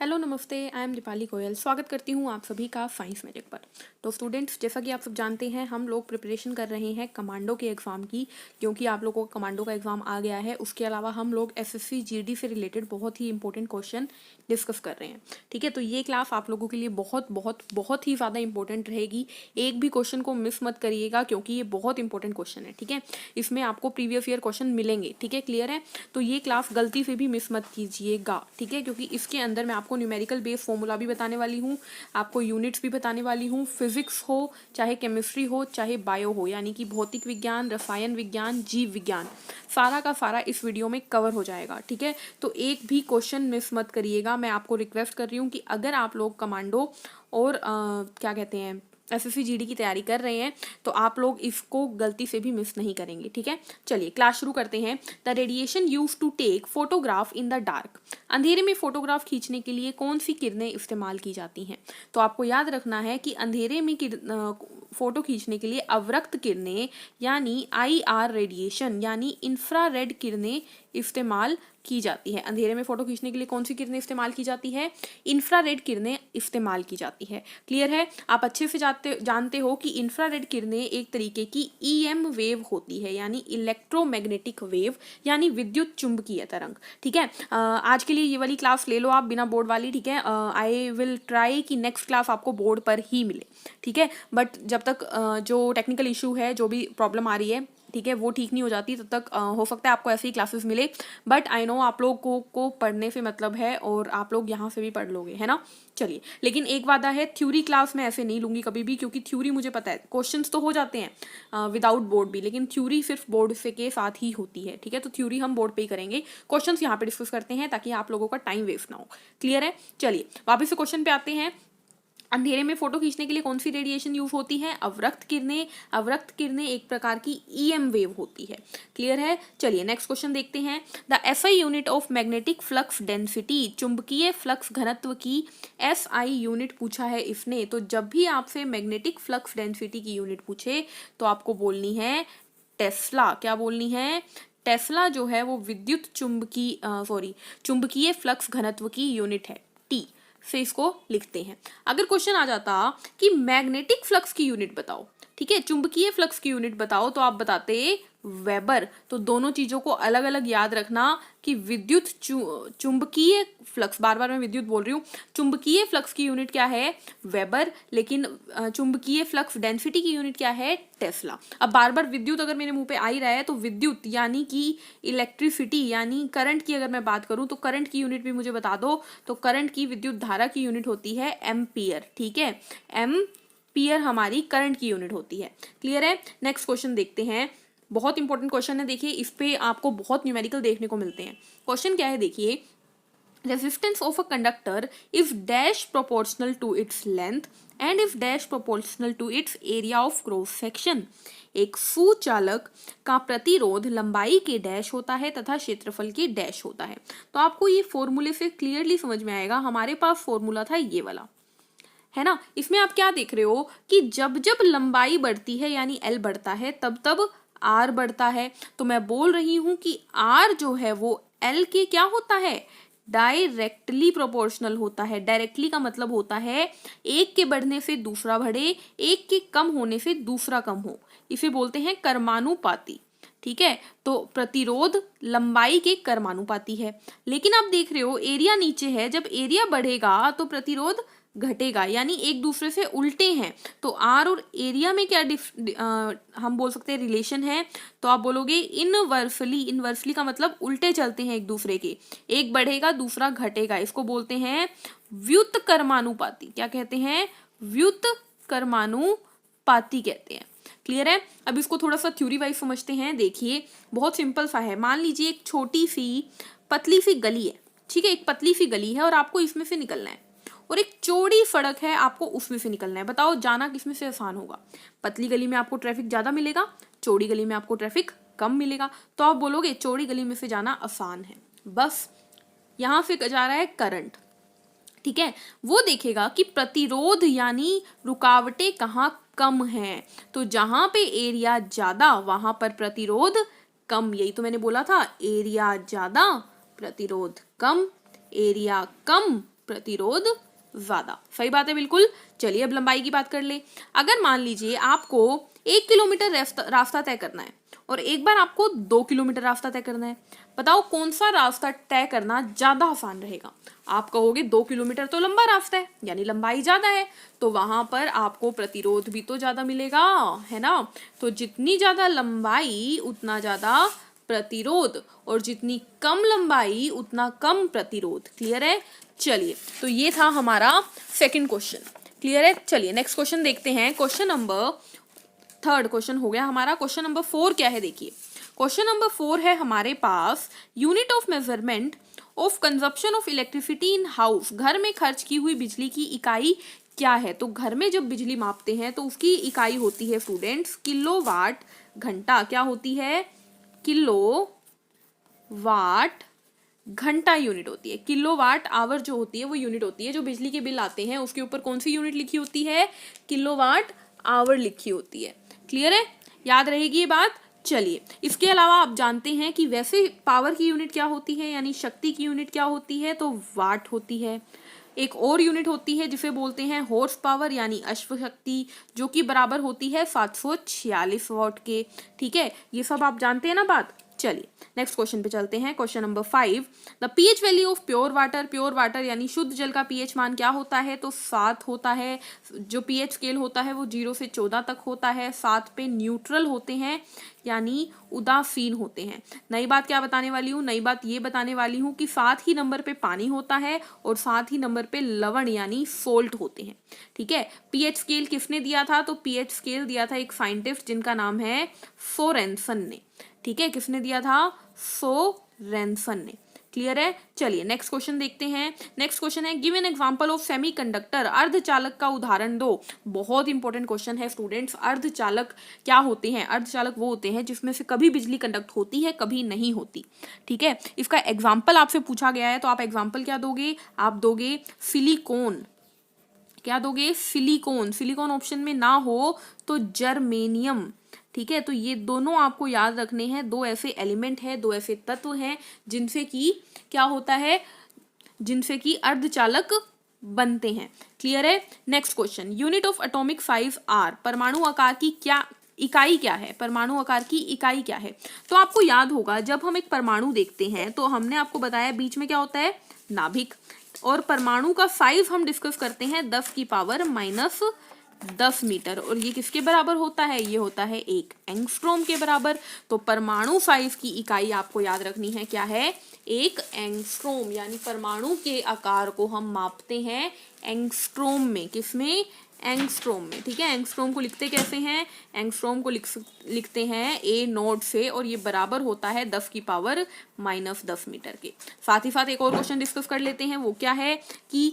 Hello नमस्ते, I am Deepali Goyal. स्वागत करती हूँ आप सभी का साइंस मैजिक पर। तो स्टूडेंट्स, जैसा कि आप सब जानते हैं, हम लोग प्रिपरेशन कर रहे हैं कमांडो के एग्ज़ाम की, क्योंकि आप लोगों को कमांडो का एग्ज़ाम आ गया है। उसके अलावा हम लोग एसएससी जीडी से रिलेटेड बहुत ही इंपॉर्टेंट क्वेश्चन डिस्कस कर रहे हैं। ठीक है, तो ये क्लास आप लोगों के लिए बहुत बहुत बहुत ही ज़्यादा इंपॉर्टेंट रहेगी। एक भी क्वेश्चन को मिस मत करिएगा, क्योंकि ये बहुत इंपॉर्टेंट क्वेश्चन है। ठीक है, इसमें आपको प्रीवियस ईयर क्वेश्चन मिलेंगे। ठीक है, क्लियर है? तो ये क्लास गलती से भी मिस मत कीजिएगा। ठीक है, क्योंकि इसके अंदर मैं आपको न्यूमेरिकल बेस फॉर्मूला भी बताने वाली हूँ, आपको यूनिट्स भी बताने वाली हूँ। फिजिक्स हो, चाहे केमिस्ट्री हो, चाहे बायो हो, यानी कि भौतिक विज्ञान, रसायन विज्ञान, जीव विज्ञान, सारा का सारा इस वीडियो में कवर हो जाएगा। ठीक है, तो एक भी क्वेश्चन मिस मत करिएगा। मैं आपको रिक्वेस्ट कर रही हूँ कि अगर आप लोग कमांडो और क्या कहते हैं एसएससी जीडी की तैयारी कर रहे हैं, तो आप लोग इसको गलती से भी मिस नहीं करेंगे। ठीक है, चलिए क्लास शुरू करते हैं। The radiation use to take photograph in the dark. अंधेरे में फोटोग्राफ खींचने के लिए कौन सी किरणें इस्तेमाल की जाती हैं? तो आपको याद रखना है कि अंधेरे में फोटो खींचने के लिए अवरक्त किरणें यानी आईआर रेडिएशन यानी इंफ्रारेड किरणें इस्तेमाल की जाती है। अंधेरे में फोटो खींचने के लिए कौन सी किरणें इस्तेमाल की जाती है? इंफ्रारेड किरणें इस्तेमाल की जाती है। क्लियर है? आप अच्छे से जानते हो कि इंफ्रारेड किरणें एक तरीके की ईएम वेव होती है, यानी इलेक्ट्रोमैग्नेटिक वेव, यानी विद्युत चुंबकीय तरंग। ठीक है, आज के लिए ये वाली क्लास ले लो आप बिना बोर्ड वाली। ठीक है, आई विल ट्राई कि नेक्स्ट क्लास आपको बोर्ड पर ही मिले। ठीक है, बट जब तक जो टेक्निकल इशू है, जो भी प्रॉब्लम आ रही है, ठीक है, वो ठीक नहीं हो जाती, तब तक हो सकता है आपको ऐसी ही क्लासेस मिले। बट आई नो आप लोगों को पढ़ने से मतलब है, और आप लोग यहाँ से भी पढ़ लोगे, है ना? चलिए, लेकिन एक वादा है, थ्योरी क्लास में ऐसे नहीं लूंगी कभी भी, क्योंकि थ्योरी मुझे पता है क्वेश्चंस तो हो जाते हैं विदाउट बोर्ड भी, लेकिन थ्योरी सिर्फ बोर्ड से के साथ ही होती है। ठीक है, तो थ्योरी हम बोर्ड पे ही करेंगे, क्वेश्चंस यहाँ पे डिस्कस करते हैं ताकि आप लोगों का टाइम वेस्ट ना हो। क्लियर है? चलिए वापस से क्वेश्चन पे आते हैं। अंधेरे में फोटो खींचने के लिए कौन सी रेडिएशन यूज होती है? अवरक्त किरणें। अवरक्त किरणें एक प्रकार की ईएम वेव होती है। क्लियर है? चलिए नेक्स्ट क्वेश्चन देखते हैं। The SI unit of magnetic flux density, चुंबकीय फ्लक्स घनत्व की एसआई यूनिट पूछा है इसने। तो जब भी आपसे मैग्नेटिक फ्लक्स डेंसिटी की यूनिट पूछे तो आपको बोलनी है टेस्ला। क्या बोलनी है? टेस्ला जो है वो विद्युत चुंबकीय फ्लक्स घनत्व की यूनिट है, टी से इसको लिखते हैं। अगर क्वेश्चन आ जाता कि मैग्नेटिक फ्लक्स की यूनिट बताओ, ठीक है, चुंबकीय फ्लक्स की यूनिट बताओ, तो आप बताते वेबर। तो दोनों चीजों को अलग अलग याद रखना कि विद्युत चुंबकीय फ्लक्स, बार बार मैं विद्युत बोल रही हूँ, चुंबकीय फ्लक्स की यूनिट क्या है? वेबर। लेकिन चुंबकीय फ्लक्स डेंसिटी की यूनिट क्या है? टेस्ला। अब बार बार विद्युत अगर मेरे मुंह पे आ ही रहा है, तो विद्युत यानी कि इलेक्ट्रिसिटी यानी करंट की अगर मैं बात करूं, तो करंट की यूनिट भी मुझे बता दो। तो करंट की, विद्युत धारा की यूनिट होती है एम्पियर। ठीक है, एम्पियर हमारी करंट की यूनिट होती है। क्लियर है? नेक्स्ट क्वेश्चन देखते हैं। बहुत इंपॉर्टेंट क्वेश्चन है, देखिए इस पे आपको बहुत न्यूमेरिकल देखने को मिलते हैं। क्वेश्चन क्या है देखिए, resistance of a conductor is dash proportional to its length and is dash proportional to its area of cross section। एक सुचालक का प्रतिरोध लंबाई के डैश होता है तथा क्षेत्रफल के डैश होता है। तो आपको ये फॉर्मूले से क्लियरली समझ में आएगा। हमारे पास फॉर्मूला था ये वाला, है ना? इसमें आप क्या देख रहे हो कि जब जब लंबाई बढ़ती है यानी एल बढ़ता है, तब तब आर बढ़ता है। तो मैं बोल रही हूं कि आर जो है वो एल के क्या होता है? डायरेक्टली प्रोपोर्शनल होता है। डायरेक्टली का मतलब होता है एक के बढ़ने से दूसरा बढ़े, एक के कम होने से दूसरा कम हो। इसे बोलते हैं कर्मानुपाती। ठीक है, तो प्रतिरोध लंबाई के कर्मानुपाती है। लेकिन आप देख रहे हो एरिया नीचे है, जब एरिया बढ़ेगा तो प्रतिरोध घटेगा, यानी एक दूसरे से उल्टे हैं। तो आर और एरिया में क्या हम बोल सकते हैं रिलेशन है? तो आप बोलोगे इनवर्सली। इनवर्सली का मतलब उल्टे चलते हैं एक दूसरे के, एक बढ़ेगा दूसरा घटेगा। इसको बोलते हैं व्युत्क्रमानुपाती। क्या कहते हैं? व्युत्क्रमानुपाती कहते हैं। क्लियर है? अब इसको थोड़ा सा थ्योरी वाइज समझते हैं। देखिए बहुत सिंपल सा है। मान लीजिए एक छोटी सी पतली सी गली है, ठीक है, एक पतली सी गली है और आपको इसमें से निकलना है, और एक चौड़ी सड़क है, आपको उसमें से निकलना है। बताओ जाना किसमें से आसान होगा? पतली गली में आपको ट्रैफिक ज्यादा मिलेगा, चौड़ी गली में आपको ट्रैफिक कम मिलेगा। तो आप बोलोगे चौड़ी गली में से जाना आसान है। बस यहां से जा रहा है करंट, ठीक है, वो देखेगा कि प्रतिरोध यानी रुकावटें कहाँ कम हैं। तो जहां पे एरिया ज्यादा वहां पर प्रतिरोध कम। यही तो मैंने बोला था, एरिया ज्यादा प्रतिरोध कम, एरिया कम प्रतिरोध ज्यादा। सही बात है बिल्कुल। चलिए अब लंबाई की बात कर ले। अगर मान लीजिए आपको 1 किलोमीटर रास्ता तय करना है और एक बार आपको 2 किलोमीटर रास्ता तय करना है, बताओ कौन सा रास्ता तय करना ज्यादा आसान रहेगा। आप कहोगे 2 किलोमीटर तो लंबा रास्ता है, यानी लंबाई ज्यादा है, तो वहां पर आपको प्रतिरोध भी तो ज्यादा मिलेगा, है ना। तो जितनी ज्यादा लंबाई उतना ज्यादा प्रतिरोध, और जितनी कम लंबाई उतना कम प्रतिरोध। क्लियर है। चलिए तो ये था हमारा सेकंड क्वेश्चन। क्लियर है। चलिए नेक्स्ट क्वेश्चन देखते हैं। क्वेश्चन नंबर थर्ड क्वेश्चन हो गया हमारा। क्वेश्चन नंबर 4 क्या है देखिए। क्वेश्चन नंबर 4 है हमारे पास, unit of measurement of consumption of electricity in house. घर में खर्च की हुई बिजली की इकाई क्या है। तो घर में जब बिजली मापते हैं तो उसकी इकाई होती है स्टूडेंट्स किलोवाट घंटा। क्या होती है, किलो वाट घंटा यूनिट होती है। किलोवाट आवर जो होती है वो यूनिट होती है। जो बिजली के बिल आते हैं उसके ऊपर कौन सी यूनिट लिखी होती है, किलोवाट आवर लिखी होती है। क्लियर है, याद रहेगी ये बात। चलिए इसके अलावा आप जानते हैं कि वैसे पावर की यूनिट क्या होती है, यानी शक्ति की यूनिट क्या होती है, तो वाट होती है। एक और यूनिट होती है जिसे बोलते हैं हॉर्स पावर यानी अश्व शक्ति, जो कि बराबर होती है 746 वॉट के। ठीक है, ये सब आप जानते हैं ना बात। चलिए नेक्स्ट क्वेश्चन पे चलते हैं। Question number 5, the pH value of pure water. Pure water यानी शुद्ध जल का पीएच मान क्या होता है, तो 7 होता है। जो पीएच स्केल होता है वो 0 से 14 तक होता है। 7 पे न्यूट्रल होते हैं यानी उदासीन होते हैं। नई बात क्या बताने वाली हूँ, नई बात ये बताने वाली हूँ कि 7 ही नंबर पे पानी होता है और 7 ही नंबर पे लवण यानी सोल्ट होते हैं। ठीक है, पीएच स्केल किसने दिया था, तो पीएच स्केल दिया था एक साइंटिस्ट जिनका नाम है सोरेनसन ने। ठीक है, किसने दिया था, सोरेनसन ने। क्लियर है। चलिए नेक्स्ट क्वेश्चन देखते हैं। नेक्स्ट क्वेश्चन है, give an example of semiconductor. अर्धचालक का उदाहरण दो। बहुत इंपॉर्टेंट क्वेश्चन है स्टूडेंट्स। अर्धचालक क्या होते हैं, अर्धचालक वो होते हैं जिसमें से कभी बिजली कंडक्ट होती है कभी नहीं होती। ठीक है, इसका एग्जाम्पल आपसे पूछा गया है तो आप एग्जाम्पल क्या दोगे, आप दोगे सिलिकॉन। क्या दोगे, सिलिकॉन। सिलिकॉन ऑप्शन में ना हो तो जर्मेनियम। ठीक है, तो ये दोनों आपको याद रखने हैं। दो ऐसे एलिमेंट है, दो ऐसे तत्व हैं जिनसे कि क्या होता है, जिनसे कि अर्धचालक बनते हैं। क्लियर है। Next question, unit of atomic size R. परमाणु आकार की क्या इकाई क्या है, परमाणु आकार की इकाई क्या है। तो आपको याद होगा जब हम एक परमाणु देखते हैं तो हमने आपको बताया बीच में क्या होता है, नाभिक। और परमाणु का साइज हम डिस्कस करते हैं 10⁻⁻10 मीटर। और ये किसके बराबर होता है, ये होता है 1 एंगस्ट्रॉम के बराबर। तो परमाणु साइज की इकाई आपको याद रखनी है क्या है, 1 एंगस्ट्रॉम। यानी परमाणु के आकार को हम मापते हैं एंगस्ट्रॉम में। किसमें, एंगस्ट्रॉम में। ठीक है, एंगस्ट्रॉम को लिखते कैसे हैं, एंगस्ट्रॉम को लिखते हैं A0 से, और ये बराबर होता है 10⁻⁻10 मीटर के। साथ ही साथ एक और क्वेश्चन डिस्कस कर लेते हैं। वो क्या है कि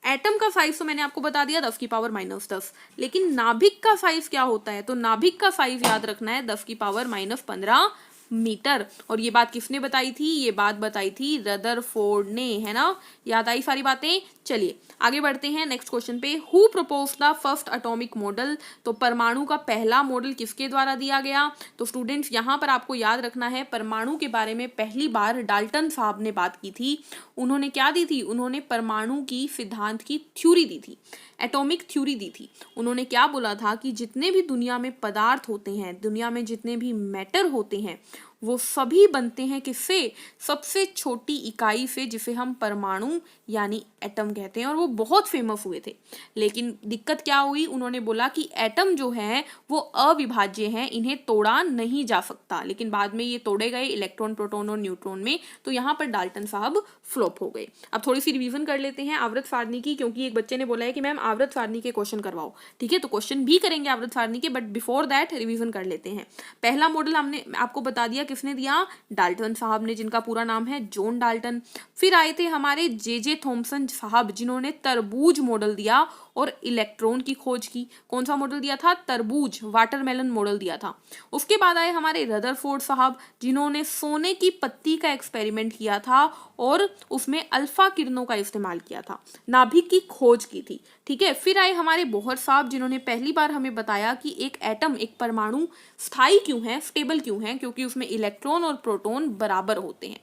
एटम का साइज तो मैंने आपको बता दिया 10⁻⁻10, लेकिन नाभिक का साइज क्या होता है, तो नाभिक का साइज याद रखना है 10⁻⁻15 मीटर। और ये बात किसने बताई थी, ये बात बताई थी रदरफोर्ड ने, है ना। याद आई सारी बातें। चलिए आगे बढ़ते हैं नेक्स्ट क्वेश्चन पे। Who propose the first atomic model. तो परमाणु का पहला मॉडल किसके द्वारा दिया गया। तो स्टूडेंट्स यहाँ पर आपको याद रखना है परमाणु के बारे में पहली बार डाल्टन साहब ने बात की थी। उन्होंने क्या दी थी, उन्होंने परमाणु की सिद्धांत की थ्योरी दी थी, एटॉमिक थ्योरी दी थी। उन्होंने क्या बोला था कि जितने भी दुनिया में पदार्थ होते हैं, दुनिया में जितने भी मैटर होते हैं, वो सभी बनते हैं किससे, सबसे छोटी इकाई से जिसे हम परमाणु यानी एटम कहते हैं। और वो बहुत फेमस हुए थे। लेकिन दिक्कत क्या हुई, उन्होंने बोला कि एटम जो है वो अविभाज्य हैं, इन्हें तोड़ा नहीं जा सकता। लेकिन बाद में ये तोड़े गए इलेक्ट्रॉन, प्रोटॉन और न्यूट्रॉन में। तो यहाँ पर डाल्टन साहब फ्लॉप हो गए। अब थोड़ी सी रिवीजन कर लेते हैं आवर्त सारणी की, क्योंकि एक बच्चे ने बोला है कि मैम आवर्त सारणी के क्वेश्चन करवाओ। ठीक है, तो क्वेश्चन भी करेंगे आवर्त सारणी के, बट बिफोर दैट रिवीजन कर लेते हैं। पहला मॉडल हमने आपको बता दिया, किसने दिया, डाल्टन साहब ने, जिनका पूरा नाम है जॉन डाल्टन। फिर आए थे हमारे जे थॉमसन साहब, जिन्होंने तरबूज मॉडल दिया और इलेक्ट्रॉन की खोज की। कौन सा मॉडल दिया था, तरबूज, वाटरमेलन मॉडल दिया था। उसके बाद आए हमारे रदरफोर्ड साहब, जिन्होंने सोने की पत्ती का एक्सपेरिमेंट किया था और उसमें अल्फा किरणों का इस्तेमाल किया था, नाभिक की खोज की थी। ठीक है, फिर आए हमारे बोहर साहब, जिन्होंने पहली बार हमें बताया कि एक एटम, एक परमाणु स्थायी क्यों है, स्टेबल क्यों है, क्योंकि उसमें इलेक्ट्रॉन और प्रोटॉन बराबर होते हैं।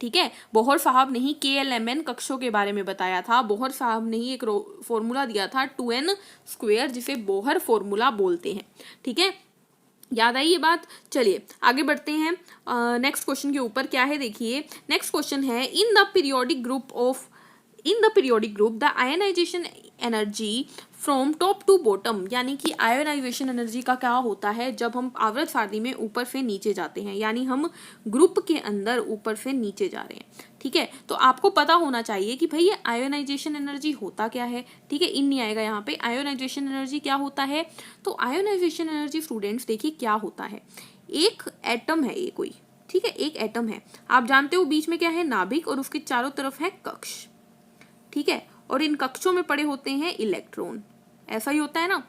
ठीक है, बोहर साहब ने ही KLMN कक्षों के बारे में बताया था। बोहर साहब ने ही एक फॉर्मूला दिया था 2n², जिसे बोहर फॉर्मूला बोलते हैं। ठीक है, याद आई ये बात। चलिए आगे बढ़ते हैं नेक्स्ट क्वेश्चन के ऊपर। क्या है देखिए, नेक्स्ट क्वेश्चन है in the periodic group the ionization energy from top to bottom, यानी कि आयोनाइजेशन एनर्जी का क्या होता है जब हम आवर्त सारणी में ऊपर से नीचे जाते हैं, यानी हम ग्रुप के अंदर ऊपर से नीचे जा रहे हैं। ठीक है, तो आपको पता होना चाहिए कि भाई ये आयोनाइजेशन एनर्जी होता क्या है। ठीक है, इन नहीं आएगा यहाँ पे। आयोनाइजेशन एनर्जी क्या होता है, तो आयोनाइजेशन एनर्जी स्टूडेंट्स देखिए क्या होता है। एक एटम है ये कोई, ठीक है, एक एटम है, आप जानते हो बीच में क्या है, नाभिक, और उसके चारों तरफ है कक्ष। ठीक है, और इन कक्षों में पड़े होते हैं इलेक्ट्रॉन, ऐसा ही होता है ना।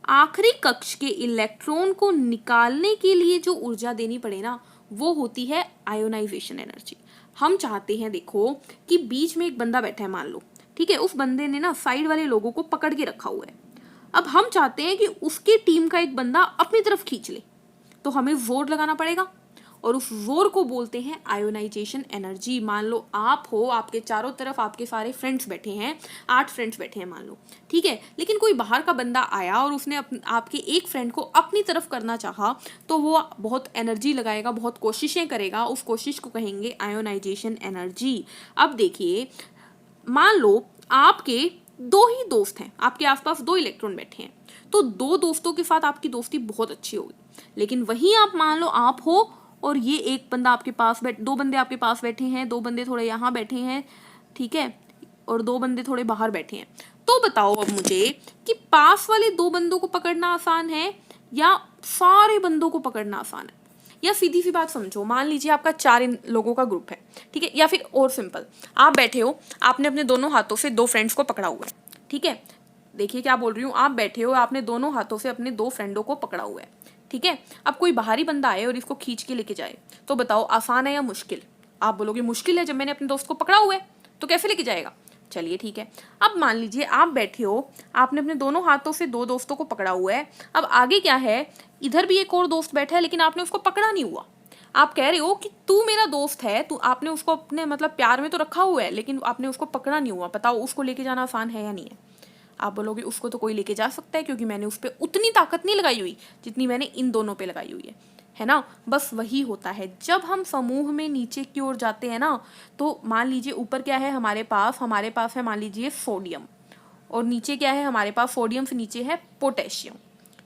आखिरी कक्ष के इलेक्ट्रॉन को निकालने के लिए जो ऊर्जा देनी पड़े ना, वो होती है आयोनाइजेशन एनर्जी। हम चाहते हैं देखो कि बीच में एक बंदा बैठा है मान लो, ठीक है, उस बंदे ने ना साइड वाले लोगों को पकड़ के रखा हुआ है। अब हम चाहते हैं कि उसकी टीम का एक बंदा अपनी तरफ खींच ले, तो हमें जोर लगाना पड़ेगा, और उस जोर को बोलते हैं आयोनाइजेशन एनर्जी। मान लो आप हो, आपके चारों तरफ आपके सारे फ्रेंड्स बैठे हैं, 8 फ्रेंड्स बैठे हैं मान लो, ठीक है, लेकिन कोई बाहर का बंदा आया और उसने आपके एक फ्रेंड को अपनी तरफ करना चाहा, तो वो बहुत एनर्जी लगाएगा, बहुत कोशिशें करेगा, उस कोशिश को कहेंगे आयोनाइजेशन एनर्जी। अब देखिए, मान लो आपके 2 ही दोस्त हैं, आपके आसपास 2 इलेक्ट्रॉन बैठे हैं, तो 2 दोस्तों के साथ आपकी दोस्ती बहुत अच्छी होगी। लेकिन वहीं आप मान लो आप हो और ये एक बंदा आपके पास 2 बंदे आपके पास बैठे हैं, 2 बंदे थोड़े यहाँ बैठे हैं, ठीक है, और 2 बंदे थोड़े बाहर बैठे हैं। तो बताओ अब मुझे कि पास वाले 2 बंदों को पकड़ना आसान है या सारे बंदों को पकड़ना आसान है। या सीधी सी बात समझो, मान लीजिए आपका 4 लोगों का ग्रुप है, ठीक है, या फिर और सिंपल, आप बैठे हो, आपने अपने दोनों हाथों से 2 फ्रेंड्स को पकड़ा हुआ है। ठीक है, देखिए क्या बोल रही हूँ, आप बैठे हो, आपने दोनों हाथों से अपने 2 फ्रेंडों को पकड़ा हुआ है। ठीक है, अब कोई बाहरी बंदा आए और इसको खींच के लेके जाए, तो बताओ आसान है या मुश्किल। आप बोलोगे मुश्किल है, जब मैंने अपने दोस्त को पकड़ा हुआ है तो कैसे लेके जाएगा। चलिए ठीक है, अब मान लीजिए आप बैठे हो, आपने अपने दोनों हाथों से 2 दोस्तों को पकड़ा हुआ है। अब आगे क्या है, इधर भी एक और दोस्त बैठा है, लेकिन आपने उसको पकड़ा नहीं हुआ। आप कह रहे हो कि तू मेरा दोस्त है, तू, आपने उसको अपने मतलब प्यार में तो रखा हुआ है, लेकिन आपने उसको पकड़ा नहीं हुआ। बताओ उसको लेके जाना आसान है या नहीं है। आप बोलोगे उसको तो कोई लेके जा सकता है, क्योंकि मैंने उस पर उतनी ताकत नहीं लगाई हुई जितनी मैंने इन दोनों पे लगाई हुई है ना। बस वही होता है जब हम समूह में नीचे की ओर जाते हैं ना, तो मान लीजिए ऊपर क्या है हमारे पास है मान लीजिए सोडियम, और नीचे क्या है हमारे पास, सोडियम से नीचे है पोटेशियम।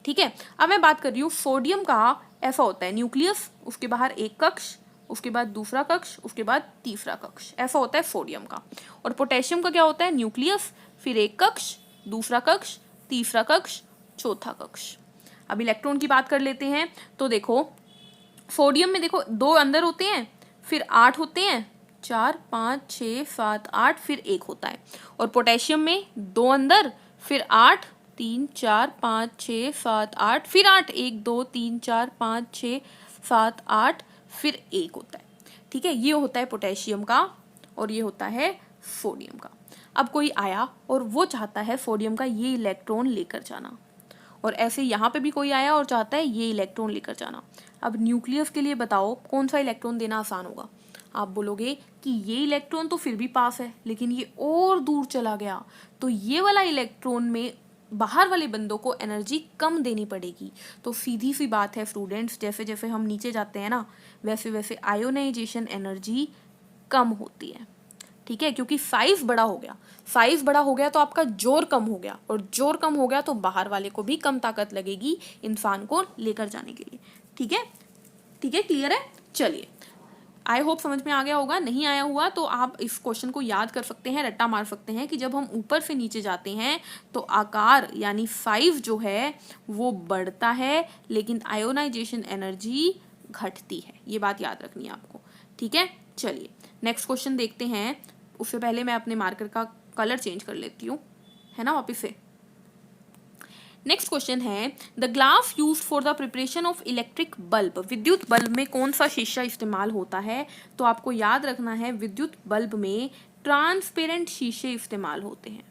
ठीक है, अब मैं बात कर रही हूँ सोडियम का, ऐसा होता है न्यूक्लियस, उसके बाहर एक कक्ष, उसके बाद दूसरा कक्ष, उसके बाद तीसरा कक्ष, ऐसा होता है सोडियम का। और पोटेशियम का क्या होता है, न्यूक्लियस, फिर एक कक्ष, दूसरा कक्ष, तीसरा कक्ष, चौथा कक्ष। अब इलेक्ट्रॉन की बात कर लेते हैं, तो देखो सोडियम में देखो 2 अंदर होते हैं, फिर 8 होते हैं, 4 5 6 7 8, फिर 1 होता है। और पोटेशियम में 2 अंदर, फिर 8 3 4 5 6 7 8, फिर 8 1 2 3 4 5 6 7 8, फिर 1 होता है। ठीक है, ये होता है पोटेशियम का, और ये होता है सोडियम का। अब कोई आया और वो चाहता है सोडियम का ये इलेक्ट्रॉन लेकर जाना, और ऐसे यहाँ पे भी कोई आया और चाहता है ये इलेक्ट्रॉन लेकर जाना। अब न्यूक्लियस के लिए बताओ कौन सा इलेक्ट्रॉन देना आसान होगा। आप बोलोगे कि ये इलेक्ट्रॉन तो फिर भी पास है, लेकिन ये और दूर चला गया, तो ये वाला इलेक्ट्रॉन में बाहर वाले बंदों को एनर्जी कम देनी पड़ेगी। तो सीधी सी बात है स्टूडेंट्स, जैसे जैसे हम नीचे जाते हैं ना, वैसे वैसे आयोनाइजेशन एनर्जी कम होती है। ठीक है, क्योंकि साइज बड़ा हो गया तो आपका जोर कम हो गया, और जोर कम हो गया तो बाहर वाले को भी कम ताकत लगेगी इंसान को लेकर जाने के लिए। ठीक है, क्लियर है। चलिए, आई होप समझ में आ गया होगा। नहीं आया हुआ तो आप इस क्वेश्चन को याद कर सकते हैं, रट्टा मार सकते हैं कि जब हम ऊपर से नीचे जाते हैं तो आकार यानी साइज जो है वो बढ़ता है, लेकिन आयोनाइजेशन एनर्जी घटती है। ये बात याद रखनी है आपको। ठीक है, चलिए नेक्स्ट क्वेश्चन देखते हैं। उससे पहले मैं अपने मार्कर का कलर चेंज कर लेती हूँ, है ना, वापिस से। नेक्स्ट क्वेश्चन है, the glass used for the preparation of electric bulb. विद्युत बल्ब में कौन सा शीशा इस्तेमाल होता है। तो आपको याद रखना है विद्युत बल्ब में ट्रांसपेरेंट शीशे इस्तेमाल होते हैं।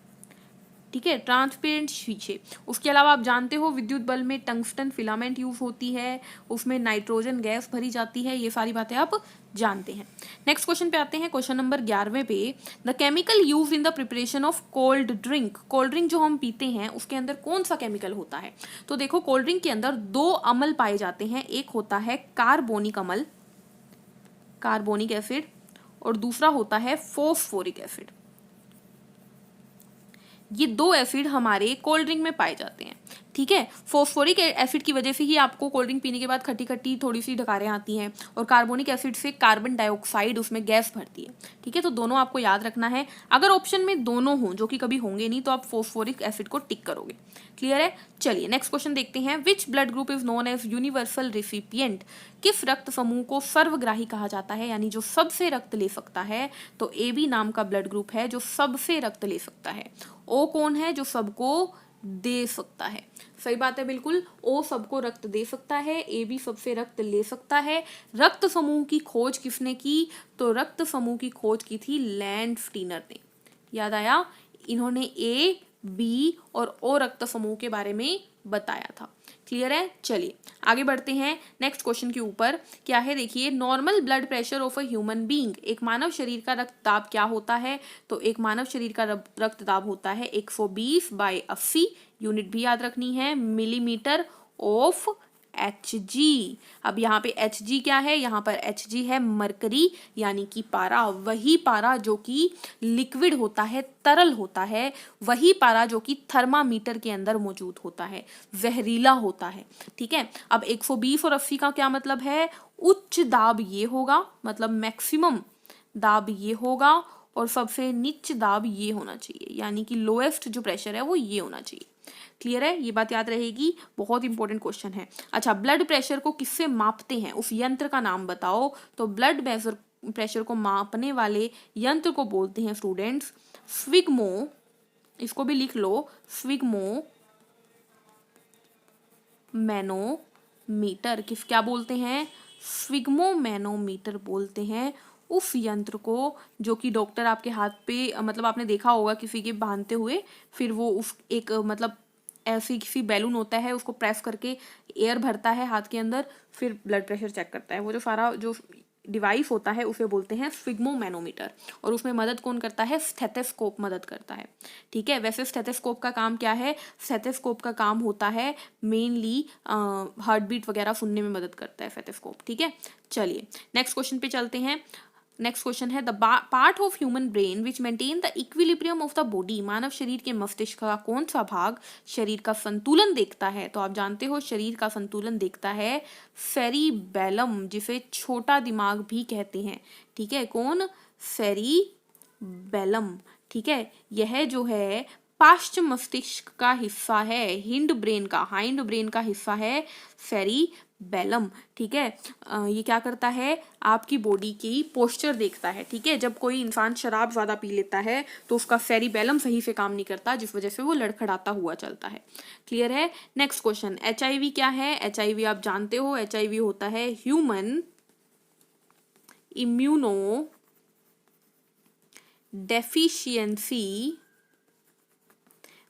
ठीक है, ट्रांसपेरेंट शीशे। उसके अलावा आप जानते हो विद्युत बल्ब में टंगस्टन फिलामेंट यूज होती है, उसमें नाइट्रोजन गैस भरी जाती है, ये सारी बातें आप जानते हैं। नेक्स्ट क्वेश्चन पे आते हैं, क्वेश्चन नंबर 11वें पे। The chemical use in the preparation of cold drink, cold drink जो हम पीते हैं उसके अंदर कौन सा केमिकल होता है? तो देखो, कोल्ड ड्रिंक के अंदर दो अम्ल पाए जाते हैं, एक होता है कार्बोनिक अम्ल, कार्बोनिक एसिड, और दूसरा होता है फॉस्फोरिक एसिड। ये दो एसिड हमारे कोल्ड ड्रिंक में पाए जाते हैं। ठीक है, फॉस्फोरिक एसिड की वजह से ही आपको कोल्ड ड्रिंक पीने के बाद खट्टी खट्टी थोड़ी सी डकारें आती हैं, और कार्बोनिक एसिड से कार्बन डाइऑक्साइड उसमें गैस भरती है। ठीक है, तो दोनों आपको याद रखना है। अगर ऑप्शन में दोनों हों, जो कि कभी होंगे नहीं, तो आप फॉस्फोरिक एसिड को टिक करोगे। क्लियर है? चलिए नेक्स्ट क्वेश्चन देखते हैं। Which blood group is known as universal recipient, किस रक्त समूह को सर्वग्राही कहा जाता है, यानी जो सबसे रक्त ले सकता है? तो ए बी नाम का ब्लड ग्रुप है जो सबसे रक्त ले सकता है। ओ कौन है? जो सबको दे सकता है। सही बात है, बिल्कुल। ओ सबको रक्त दे सकता है, ए बी सबसे रक्त ले सकता है। रक्त समूह की खोज किसने की? तो रक्त समूह की खोज की थी लैंडस्टीनर ने। याद आया? इन्होंने ए बी और ओ रक्त समूह के बारे में बताया था। क्लियर है? चलिए आगे बढ़ते हैं नेक्स्ट क्वेश्चन के ऊपर। क्या है देखिए, normal blood pressure of a human being, एक मानव शरीर का रक्तदाब क्या होता है? तो एक मानव शरीर का रक्तदाब होता है 120/80, यूनिट भी याद रखनी है, मिलीमीटर ऑफ Hg। अब यहाँ पे Hg क्या है? यहाँ पर Hg है मरकरी, यानी कि पारा। वही पारा जो कि लिक्विड होता है, तरल होता है, वही पारा जो कि थर्मामीटर के अंदर मौजूद होता है, जहरीला होता है। ठीक है, अब 120 और 80 का क्या मतलब है? उच्च दाब ये होगा, मतलब मैक्सिमम दाब ये होगा, और सबसे निच्च दाब ये होना चाहिए, यानी कि लोएस्ट जो प्रेशर है वो ये होना चाहिए। क्लियर है? ये बात याद रहेगी, बहुत इंपॉर्टेंट क्वेश्चन है। अच्छा, ब्लड प्रेशर को किससे मापते हैं? उस यंत्र का नाम बताओ। तो ब्लड प्रेशर को मापने वाले यंत्र को बोलते हैं स्टूडेंट्स स्विग्मो। इसको भी लिख लो, स्विग्मो मैनोमीटर। किस क्या बोलते हैं? स्विग्मो मैनोमीटर बोलते हैं उस यंत्र को, जो कि डॉक्टर आपके हाथ पे, मतलब आपने देखा होगा किसी के बांधते हुए, फिर वो उस एक मतलब ऐसी किसी बैलून होता है, उसको प्रेस करके एयर भरता है हाथ के अंदर, फिर ब्लड प्रेशर चेक करता है। वो जो सारा जो डिवाइस होता है उसे बोलते हैं स्विग्मो मैनोमीटर, और उसमें मदद कौन करता है? स्टेथोस्कोप मदद करता है। ठीक है, वैसे स्टेथोस्कोप का काम क्या है? स्टेथोस्कोप का काम होता है मेनली हार्ट बीट वगैरह सुनने में मदद करता है स्टेथोस्कोप। ठीक है, चलिए नेक्स्ट क्वेश्चन पे चलते हैं। नेक्स्ट क्वेश्चन है, the part of human brain which maintain the equilibrium of the body, मानव शरीर के मस्तिष्क का कौन सा भाग शरीर का संतुलन देखता है? तो आप जानते हो शरीर का संतुलन देखता है सेरिबेलम, जिसे छोटा दिमाग भी कहते हैं। ठीक है, कौन? सेरिबेलम। ठीक है, यह जो है पाश्च मस्तिष्क का हिस्सा है, हाइंड ब्रेन का हिस्सा है सेरिबेलम। ठीक है, ये क्या करता है? आपकी बॉडी की पोस्चर देखता है। ठीक है, जब कोई इंसान शराब ज्यादा पी लेता है तो उसका सेरिबेलम सही से काम नहीं करता, जिस वजह से वो लड़खड़ाता हुआ चलता है। क्लियर है? नेक्स्ट क्वेश्चन, HIV क्या है? HIV आप जानते हो, HIV होता है ह्यूमन इम्यूनो डेफिशिएंसी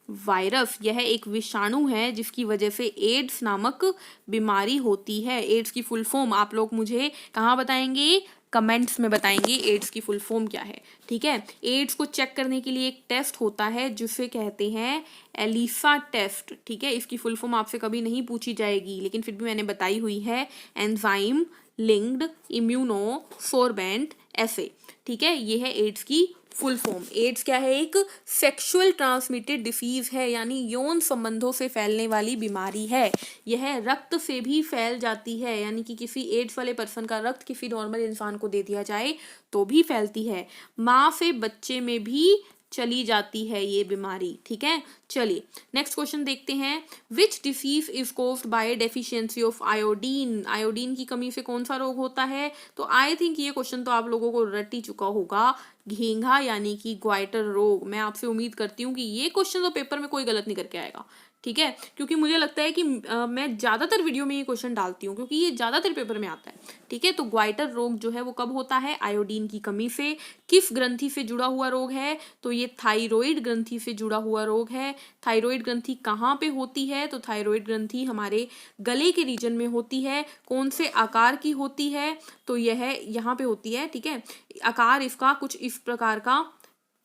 वायरस। यह एक विषाणु है जिसकी वजह से एड्स नामक बीमारी होती है। एड्स की फुल फॉर्म आप लोग मुझे कहाँ बताएंगे? कमेंट्स में बताएंगे एड्स की फुल फॉर्म क्या है। ठीक है, एड्स को चेक करने के लिए एक टेस्ट होता है जिसे कहते हैं एलिसा टेस्ट। ठीक है, इसकी फुल फॉर्म आपसे कभी नहीं पूछी जाएगी, लेकिन फिर भी मैंने बताई हुई है, एंजाइम लिंक्ड इम्यूनो सोर्बेंट एसे। ठीक है, ये है एड्स की फुल फॉर्म। एड्स क्या है? एक सेक्सुअल ट्रांसमिटेड डिसीज है, यानी यौन संबंधों से फैलने वाली बीमारी है। यह रक्त से भी फैल जाती है, यानी कि किसी एड्स वाले पर्सन का रक्त किसी नॉर्मल इंसान को दे दिया जाए तो भी फैलती है। माँ से बच्चे में भी चली जाती है ये बीमारी। ठीक है, चलिए नेक्स्ट क्वेश्चन देखते हैं। Which disease is caused by deficiency of iodine, iodine की कमी से कौन सा रोग होता है? तो आई थिंक ये क्वेश्चन तो आप लोगों को रट ही चुका होगा, घेंघा यानी कि ग्वाइटर रोग। मैं आपसे उम्मीद करती हूँ कि ये क्वेश्चन तो पेपर में कोई गलत नहीं करके आएगा, ठीक है, क्योंकि मुझे लगता है कि मैं ज़्यादातर वीडियो में ये क्वेश्चन डालती हूँ क्योंकि ये ज़्यादातर पेपर में आता है, ठीक है। तो ग्वाइटर रोग जो है वो कब होता है? आयोडीन की कमी से। किस ग्रंथि से जुड़ा हुआ रोग है? तो ये थायराइड ग्रंथि से जुड़ा हुआ रोग है। थायराइड ग्रंथि कहाँ पे होती है? तो थायराइड ग्रंथि हमारे गले के रीजन में होती है। कौन से आकार की होती है? तो यह यहाँ पे होती है, ठीक है। आकार इसका कुछ इस प्रकार का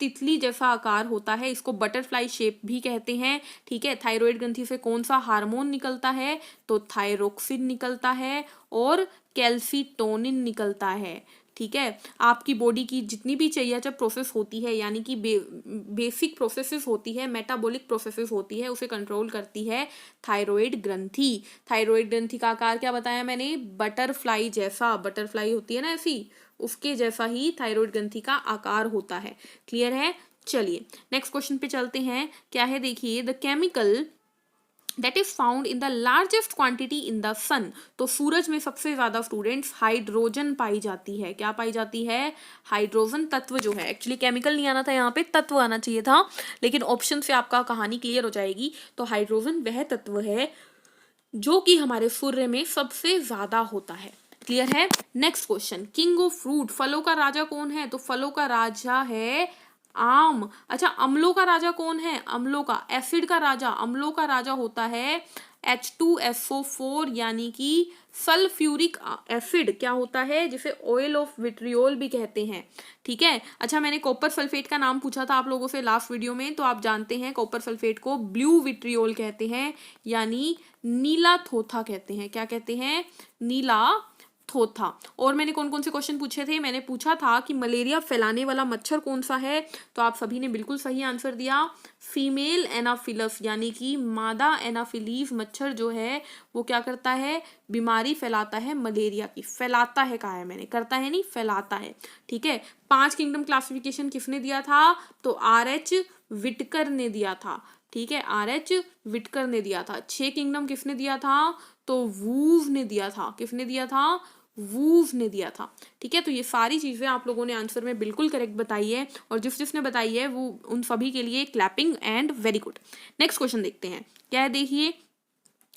तितली जैसा आकार होता है, इसको बटरफ्लाई शेप भी कहते हैं, ठीक है। थायराइड ग्रंथि से कौन सा हार्मोन निकलता है? तो थायरोक्सिन निकलता है और कैल्सिटोनिन निकलता है, ठीक है। आपकी बॉडी की जितनी भी चयापचय प्रोसेस होती है यानी कि बेसिक प्रोसेसेस होती है, मेटाबॉलिक प्रोसेसेस होती है, उसे कंट्रोल करती है थायराइड ग्रंथि। थायराइड ग्रंथि का आकार क्या बताया मैंने? बटरफ्लाई जैसा, बटरफ्लाई होती है ना ऐसी, उसके जैसा ही थायराइड ग्रंथि का आकार होता है। क्लियर है? चलिए नेक्स्ट क्वेश्चन पे चलते हैं। क्या है देखिए, the chemical that is found in the largest quantity in the sun. तो सूरज में सबसे ज्यादा स्टूडेंट्स हाइड्रोजन पाई जाती है। क्या पाई जाती है? हाइड्रोजन तत्व जो है। एक्चुअली केमिकल नहीं आना था, यहाँ पे तत्व आना चाहिए था, लेकिन ऑप्शन से आपका कहानी क्लियर हो जाएगी। तो हाइड्रोजन वह तत्व है जो कि हमारे सूर्य में सबसे ज्यादा होता है। क्लियर है? Next question, king of fruit, फलों का राजा कौन है? तो फलों का राजा है आम। अच्छा, अम्लों का राजा कौन है? अम्लों का, एसिड का राजा, अम्लों का राजा होता है H2SO4 यानी कि सल्फ्यूरिक एसिड। क्या होता है? जिसे ऑयल ऑफ विट्रियोल भी कहते हैं, ठीक है। अच्छा, मैंने कॉपर सल्फेट का नाम पूछा था आप लोगों से लास्ट वीडियो में, तो आप जानते हैं कॉपर सल्फेट को ब्लू विट्रियोल कहते हैं यानी नीला थोथा कहते हैं। क्या कहते हैं? नीला थोथा। और मैंने कौन कौन से क्वेश्चन पूछे थे? मैंने पूछा था कि मलेरिया फैलाने वाला मच्छर कौन सा है? तो आप सभी ने बिल्कुल सही आंसर दिया, फीमेल एनाफिलस यानी कि मादा एनाफिलीज मच्छर जो है वो क्या करता है? बीमारी फैलाता है मलेरिया की। फैलाता है कहा है मैंने, करता है नहीं, फैलाता है, ठीक है। 5 किंगडम क्लासिफिकेशन किसने दिया था? तो RH विटकर ने दिया था, ठीक है, RH विटकर ने दिया था। 6 किंगडम किसने दिया था? तो वूव ने दिया था। किसने दिया था? वूव ने दिया था, ठीक है। तो ये सारी चीजें आप लोगों ने आंसर में बिल्कुल करेक्ट बताई है, और जिसने बताई है वो उन सभी के लिए clapping and very good. Next question देखते हैं। क्या है देखिए,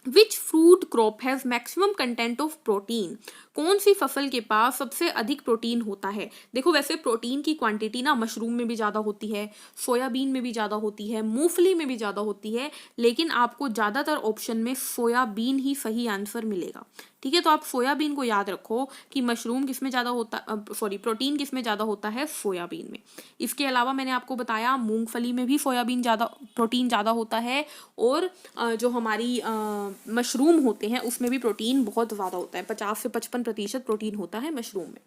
which fruit crop has maximum content of protein. कौन सी फसल के पास सबसे अधिक प्रोटीन होता है? देखो, वैसे प्रोटीन की क्वांटिटी ना मशरूम में भी ज़्यादा होती है, सोयाबीन में भी ज़्यादा होती है, मूंगफली में भी ज़्यादा होती है, लेकिन आपको ज़्यादातर ऑप्शन में सोयाबीन ही सही आंसर मिलेगा, ठीक है। तो आप सोयाबीन को याद रखो कि मशरूम किसमें ज़्यादा होता, सॉरी, प्रोटीन किसमें ज़्यादा होता है? सोयाबीन में। इसके अलावा मैंने आपको बताया मूंगफली में भी सोयाबीन ज़्यादा, प्रोटीन ज़्यादा होता है, और जो हमारी मशरूम होते हैं उसमें भी प्रोटीन बहुत ज़्यादा होता है, 50 से 55% प्रोटीन होता है मशरूम में।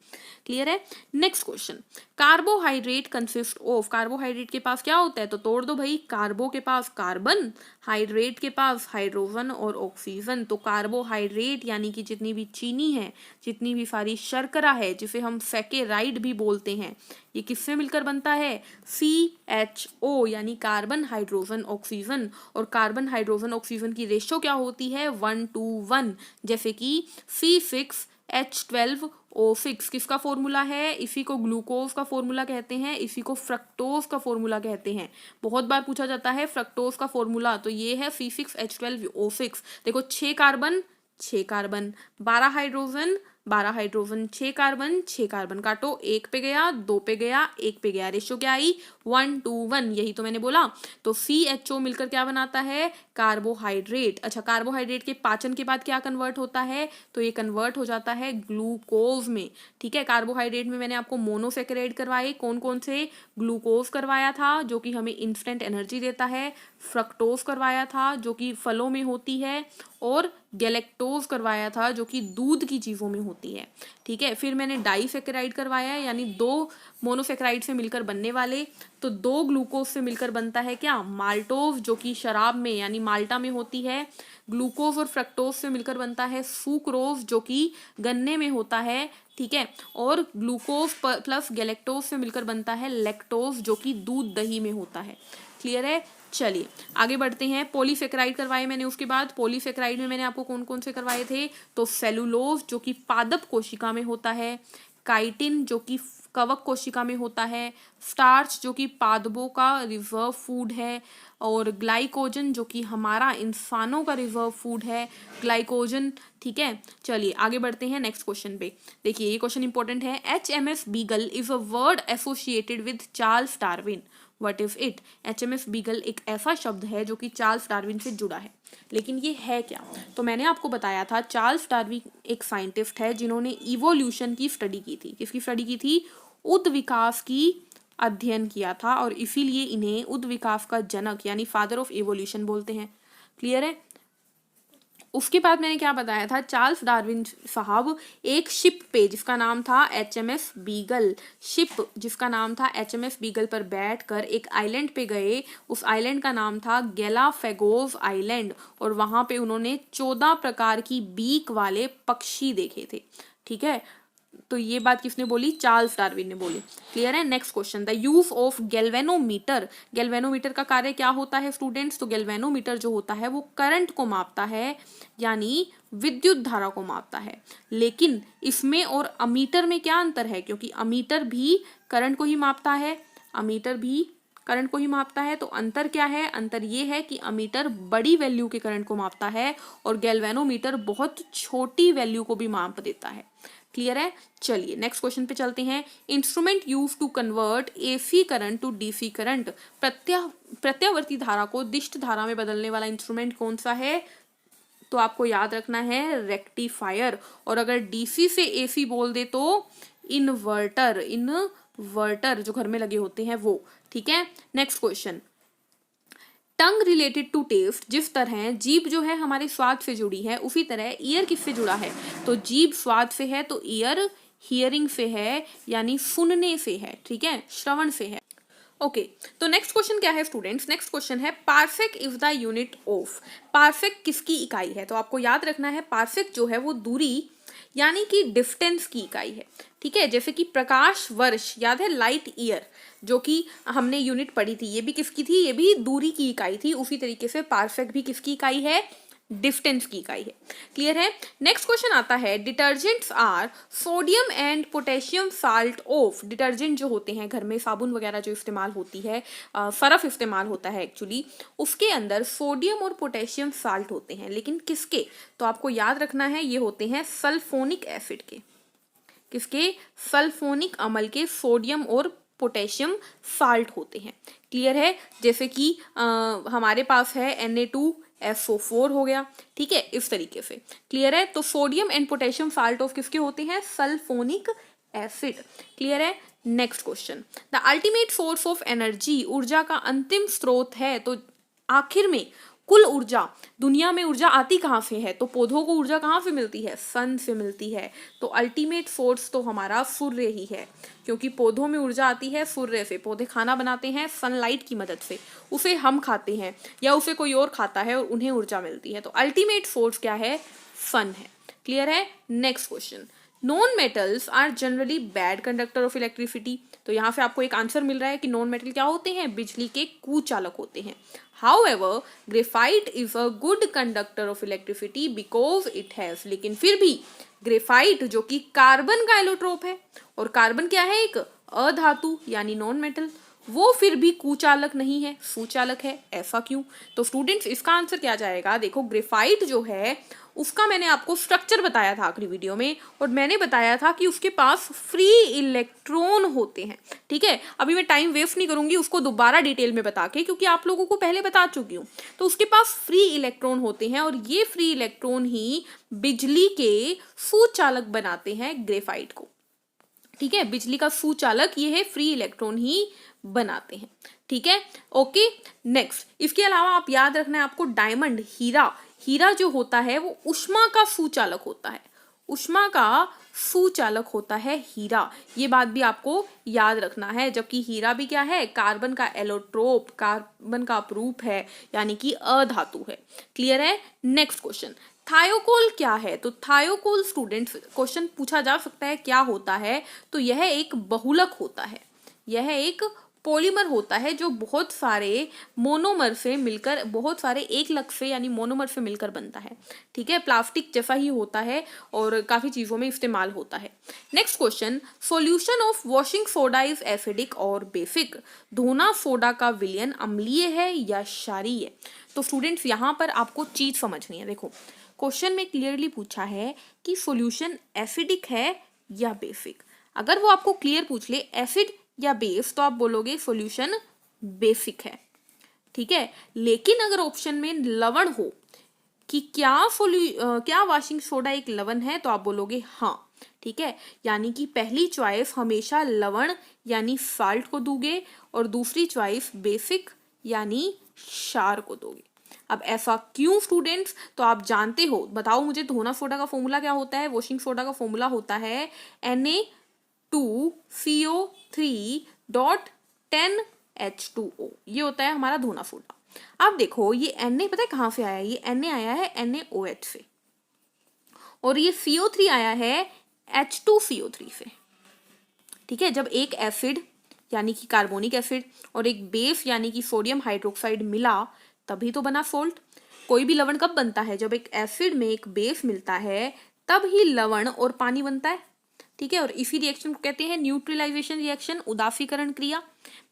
क्लियर है? Next question, carbohydrate consist of. Carbohydrate के पास क्या होता है? तो तोड़ दो भाई, कार्बो के पास कार्बन, हाइड्रेट के पास हाइड्रोजन और ऑक्सीजन। तो कार्बोहाइड्रेट यानी कि जितनी भी चीनी है, जितनी भी सारी शर्करा है, जिसे हम सैकेराइड भी बोलते हैं, ये किससे मिलकर बनता है? CHO यानी कार्बन हाइड्रोजन ऑक्सीजन। और कार्बन हाइड्रोजन ऑक्सीजन की रेशो क्या होती है? 1:1। जैसे कि C6H12O6 किसका फॉर्मूला है? इसी को ग्लूकोज का फॉर्मूला कहते हैं, इसी को फ्रक्टोज का फॉर्मूला कहते हैं। बहुत बार पूछा जाता है फ्रक्टोज का फॉर्मूला, तो ये है C6H12O6। देखो, 6 carbon 6 carbon, 12 hydrogen 12 hydrogen, 6 carbon 6 carbon, काटो, 1 पे गया, 2 पे गया, 1 पे गया, रेशो क्या आई? 1:1। यही तो मैंने बोला। तो CHO मिलकर क्या बनाता है? कार्बोहाइड्रेट। अच्छा, कार्बोहाइड्रेट के पाचन के बाद क्या कन्वर्ट होता है? तो ये कन्वर्ट हो जाता है ग्लूकोज में, ठीक है। कार्बोहाइड्रेट में मैंने आपको मोनोसेकेराइड करवाए, कौन कौन से? ग्लूकोज करवाया था जो कि हमें इंस्टेंट एनर्जी देता है, फ्रक्टोज करवाया था जो कि फलों में होती है, और गैलेक्टोज करवाया था जो कि दूध की चीज़ों में होती है, ठीक है। फिर मैंने डाइसेकेराइड करवाया है, यानी 2 मोनोसेकेराइड से मिलकर बनने वाले। तो 2 ग्लूकोज से मिलकर बनता है क्या? माल्टोज, जो कि शराब में यानी माल्टा में होती है। ग्लूकोज और फ्रक्टोज से मिलकर बनता है सुक्रोज, जो कि गन्ने में होता है, ठीक है। और ग्लूकोज प्लस गैलेक्टोज से मिलकर बनता है लैक्टोज, जो कि दूध दही में होता है। क्लियर है? चलिए आगे बढ़ते हैं। पॉलीसेकेराइड करवाए मैंने, उसके बाद पॉलीसेकेराइड में मैंने आपको कौन कौन से करवाए थे? तो सेलुलोज, जो कि पादप कोशिका में होता है, काइटिन, जो कि कवक कोशिका में होता है, स्टार्च जो कि पादपों का रिजर्व फूड है, और ग्लाइकोजन जो कि हमारा इंसानों का रिजर्व फूड है, ग्लाइकोजन। ठीक है, चलिए आगे बढ़ते हैं नेक्स्ट क्वेश्चन पे। देखिए ये क्वेश्चन इंपॉर्टेंट है। HMS beagle is a word associated with Charles Darwin, what is it? HMS beagle एक ऐसा शब्द है जो कि चार्ल्स डार्विन से जुड़ा है, लेकिन ये है क्या? तो मैंने आपको बताया था चार्ल्स डार्विन एक साइंटिस्ट है जिन्होंने इवोल्यूशन की स्टडी की थी। किसकी स्टडी की थी? उद्विकास की अध्ययन किया था, और इसीलिए इन्हें उद्विकास का जनक यानी फादर ऑफ इवोल्यूशन बोलते हैं। क्लियर है? उसके बाद मैंने क्या बताया था, चार्ल्स डार्विन साहब एक शिप पे जिसका नाम था HMS बीगल, शिप जिसका नाम था HMS बीगल पर बैठकर एक आइलैंड पे गए। उस आइलैंड का नाम था गैलापागोस आइलैंड, और वहां पे उन्होंने 14 प्रकार की बीक वाले पक्षी देखे थे। ठीक है, तो ये बात किसने बोली? चार्ल्स डार्विन ने बोली। क्लियर है? Next question, the use of galvanometer. Galvanometer का कार्य क्या होता है स्टूडेंट्स? तो गैल्वेनोमीटर जो होता है वो करंट को मापता है, यानी विद्युत धारा को मापता है। लेकिन इसमें और अमीटर में क्या अंतर है? क्योंकि अमीटर भी करंट को ही मापता है, अमीटर भी करंट को ही मापता है। तो अंतर क्या है? अंतर ये है कि अमीटर बड़ी वैल्यू के करंट को मापता है और गैल्वेनोमीटर बहुत छोटी वैल्यू को भी माप देता है। क्लियर है? चलिए नेक्स्ट क्वेश्चन पे चलते हैं। Instrument use to convert AC current to DC current. प्रत्यावर्ती धारा को दिष्ट धारा में बदलने वाला इंस्ट्रूमेंट कौन सा है? तो आपको याद रखना है रेक्टिफायर, और अगर DC से AC बोल दे तो इन्वर्टर, इन्वर्टर जो घर में लगे होते हैं वो। ठीक है, next question, tongue related to taste. जिस तरह जीभ जो है हमारे स्वाद से जुड़ी है, उसी तरह ईयर किससे जुड़ा है? तो जीभ स्वाद से है, तो ईयर हियरिंग से है, यानी सुनने से है। ठीक है, श्रवण से है। ओके, तो नेक्स्ट क्वेश्चन क्या है स्टूडेंट्स? नेक्स्ट क्वेश्चन है parsec is the unit of. Parsec किसकी इकाई है? तो आपको याद रखना है पार्सेक जो है वो दूरी यानी कि डिस्टेंस की इकाई है। ठीक है, जैसे कि प्रकाश वर्ष, याद है लाइट ईयर जो कि हमने यूनिट पढ़ी थी, ये भी किसकी थी? ये भी दूरी की इकाई थी। उसी तरीके से पार्सेक भी किसकी इकाई है? डिस्टेंस की इकाई है। क्लियर है? नेक्स्ट क्वेश्चन आता है, detergents are sodium and potassium salt of. Detergent जो होते हैं घर में, साबुन वगैरह जो इस्तेमाल होती है, सरफ इस्तेमाल होता है एक्चुअली, उसके अंदर सोडियम और पोटेशियम साल्ट होते हैं, लेकिन किसके? तो आपको याद रखना है ये होते हैं सल्फोनिक एसिड के। किसके? सल्फोनिक अम्ल के सोडियम और पोटेशियम साल्ट होते हैं। क्लियर है? जैसे कि हमारे पास है Na2SO4 हो गया। ठीक है, इस तरीके से। क्लियर है? तो sodium and potassium salt of किसके होते हैं? Sulphonic acid. क्लियर है? Next question, the ultimate source of energy. ऊर्जा का अंतिम स्रोत है, तो आखिर में कुल ऊर्जा, दुनिया में ऊर्जा आती कहाँ से है? तो पौधों को ऊर्जा कहाँ से मिलती है? सन से मिलती है। तो अल्टीमेट सोर्स तो हमारा सूर्य ही है, क्योंकि पौधों में ऊर्जा आती है सूर्य से। पौधे खाना बनाते हैं सनलाइट की मदद से, उसे हम खाते हैं या उसे कोई और खाता है और उन्हें ऊर्जा मिलती है। तो अल्टीमेट सोर्स क्या है? सन है। क्लियर है? Next question, non metals are generally bad conductor of electricity. तो यहाँ से आपको एक आंसर मिल रहा है कि नॉन मेटल क्या होते हैं? बिजली के कुचालक होते हैं। However, graphite is a good conductor of electricity because it has। लेकिन फिर भी ग्रेफाइट जो कि कार्बन का एलोट्रोप है, और कार्बन क्या है? एक अधातु यानी नॉन मेटल, वो फिर भी कुचालक नहीं है, सुचालक है। ऐसा क्यों? तो स्टूडेंट्स इसका आंसर क्या जाएगा? देखो, ग्रेफाइट जो है उसका मैंने आपको स्ट्रक्चर बताया था आखिरी वीडियो में, और मैंने बताया था कि उसके पास फ्री इलेक्ट्रॉन होते हैं। ठीक है, अभी मैं टाइम वेस्ट नहीं करूंगी उसको दोबारा डिटेल में बता के, क्योंकि आप लोगों को पहले बता चुकी हूँ। तो उसके पास फ्री इलेक्ट्रॉन होते हैं, और ये फ्री इलेक्ट्रॉन ही बिजली के सुचालक बनाते हैं ग्रेफाइट को। ठीक है, बिजली का सुचालक ये है, फ्री इलेक्ट्रॉन ही बनाते हैं। ठीक है, ओके। नेक्स्ट, इसके अलावा आप याद रखना है आपको डायमंड, हीरा, हीरा जो होता है वो उष्मा का सुचालक होता है। उष्मा का सुचालक होता है हीरा, ये बात भी आपको याद रखना है। जबकि हीरा भी क्या है? कार्बन का एलोट्रोप, कार्बन का अपरूप है, यानी कि अधातु है। क्लियर है? नेक्स्ट क्वेश्चन, थायोकोल क्या है? तो थायोकोल स्टूडेंट्स क्वेश्चन पूछा जा सकता है क्या होता है? तो यह एक बहुलक होता है। यह एक पॉलीमर होता है जो बहुत सारे मोनोमर से मिलकर, बहुत सारे एक लग से यानी मोनोमर से मिलकर बनता है। ठीक है, प्लास्टिक जैसा ही होता है और काफ़ी चीज़ों में इस्तेमाल होता है। Next question, solution of washing soda is acidic और बेसिक। धोना सोडा का विलयन अम्लीय है या क्षारीय है? तो स्टूडेंट्स यहाँ पर आपको चीज़ समझनी है। देखो क्वेश्चन में क्लियरली पूछा है कि सॉल्यूशन एसिडिक है या बेसिक। अगर वो आपको क्लियर पूछ ले एसिड या बेस तो आप बोलोगे सॉल्यूशन बेसिक है। ठीक है, लेकिन अगर ऑप्शन में लवण हो कि क्या वॉशिंग सोडा एक लवण है तो आप बोलोगे हाँ। ठीक है, यानी कि पहली चॉइस हमेशा लवण यानी साल्ट को दोगे और दूसरी चॉइस बेसिक यानी क्षार को दोगे। अब ऐसा क्यों स्टूडेंट्स? तो आप जानते हो, बताओ मुझे, धोना सोडा का फॉर्मूला क्या होता है? वॉशिंग सोडा का फॉर्मूला होता है Na2CO3.10H2O। ये होता है हमारा धोना सोडा। अब देखो ये Na पता है कहाँ से आया? ये Na आया है NaOH से और ये CO3 आया है H2CO3 से। ठीक है, जब एक एसिड यानी कि कार्बोनिक एसिड और एक बेस यानी कि सोडियम हाइड्रोक्साइड मिला तभी तो बना सोल्ट। कोई भी लवण कब बनता है? जब एक एसिड में एक बेस मिलता है तब ही लवण और पानी बनता है। ठीक है, और इसी रिएक्शन को कहते हैं न्यूट्रलाइजेशन रिएक्शन, उदासीकरण क्रिया।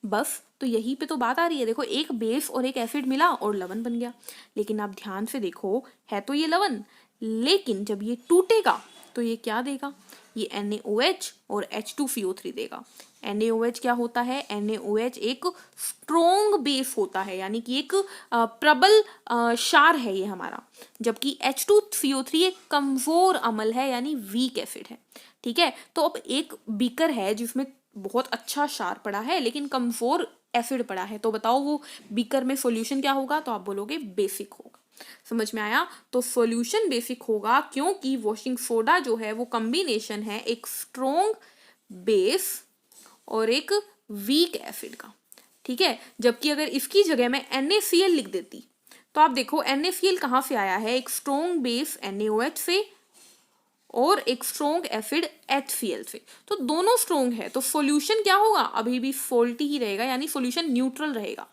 बस तो यही पे तो बात आ रही है। देखो एक बेस और एक एसिड मिला और लवण बन गया, लेकिन आप ध्यान से देखो है तो ये लवण, लेकिन जब ये टूटेगा तो ये क्या देगा? ये NaOH और H2CO3 देगा। NaOH क्या होता है? NaOH एक स्ट्रोंग बेस होता है, यानी कि एक प्रबल क्षार है ये हमारा, जबकि H2CO3 एक कमजोर अम्ल है यानी वीक एसिड है। ठीक है, तो अब एक बीकर है जिसमें बहुत अच्छा क्षार पड़ा है लेकिन कमजोर एसिड पड़ा है, तो बताओ वो बीकर में सॉल्यूशन क्या होगा? तो आप बोलोगे बेसिक होगा। समझ में आया? तो सॉल्यूशन बेसिक होगा क्योंकि वॉशिंग सोडा जो है वो कॉम्बिनेशन है एक स्ट्रोंग बेस और एक वीक एसिड का। ठीक है, जबकि अगर इसकी जगह मैं NaCl लिख देती तो आप देखो NaCl कहाँ से आया है? एक स्ट्रोंग बेस NaOH से और एक स्ट्रोंग एसिड HCl से, तो दोनों स्ट्रोंग है, तो सॉल्यूशन क्या होगा? अभी भी सोल्टी ही रहेगा, यानी सॉल्यूशन न्यूट्रल रहेगा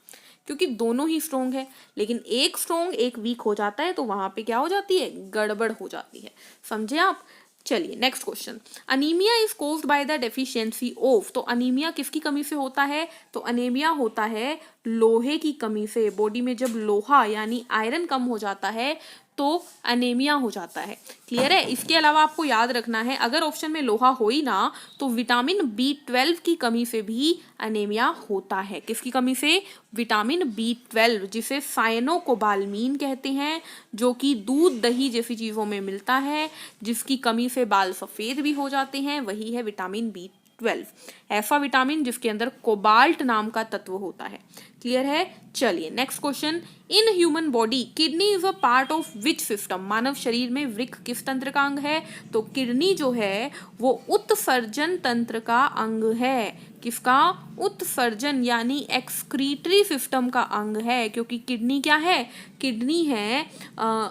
क्योंकि दोनों ही स्ट्रोंग है। लेकिन एक स्ट्रोंग एक वीक हो जाता है तो वहां पे क्या हो जाती है? गड़बड़ हो जाती है। समझे आप? चलिए next question, anaemia is caused by the deficiency of. तो अनीमिया किसकी कमी से होता है? तो अनीमिया होता है लोहे की कमी से। बॉडी में जब लोहा यानी आयरन कम हो जाता है तो अनीमिया हो जाता है। क्लियर है? इसके अलावा आपको याद रखना है अगर ऑप्शन में लोहा हो ही ना तो विटामिन B12 की कमी से भी अनीमिया होता है। किसकी कमी से? विटामिन B12, जिसे साइनोकोबालमीन कहते हैं, जो कि दूध दही जैसी चीज़ों में मिलता है, जिसकी कमी से बाल सफ़ेद भी हो जाते हैं, वही है विटामिन B12। ऐसा विटामिन जिसके अंदर कोबाल्ट नाम का तत्व होता है। क्लियर है? चलिए next question, in human body kidney is a part of which system. मानव शरीर में वृक्क किस तंत्र का अंग है? तो किडनी जो है वो उत्सर्जन तंत्र का अंग है। किसका? उत्सर्जन यानी एक्सक्रीटरी सिस्टम का अंग है, क्योंकि किडनी क्या है? किडनी है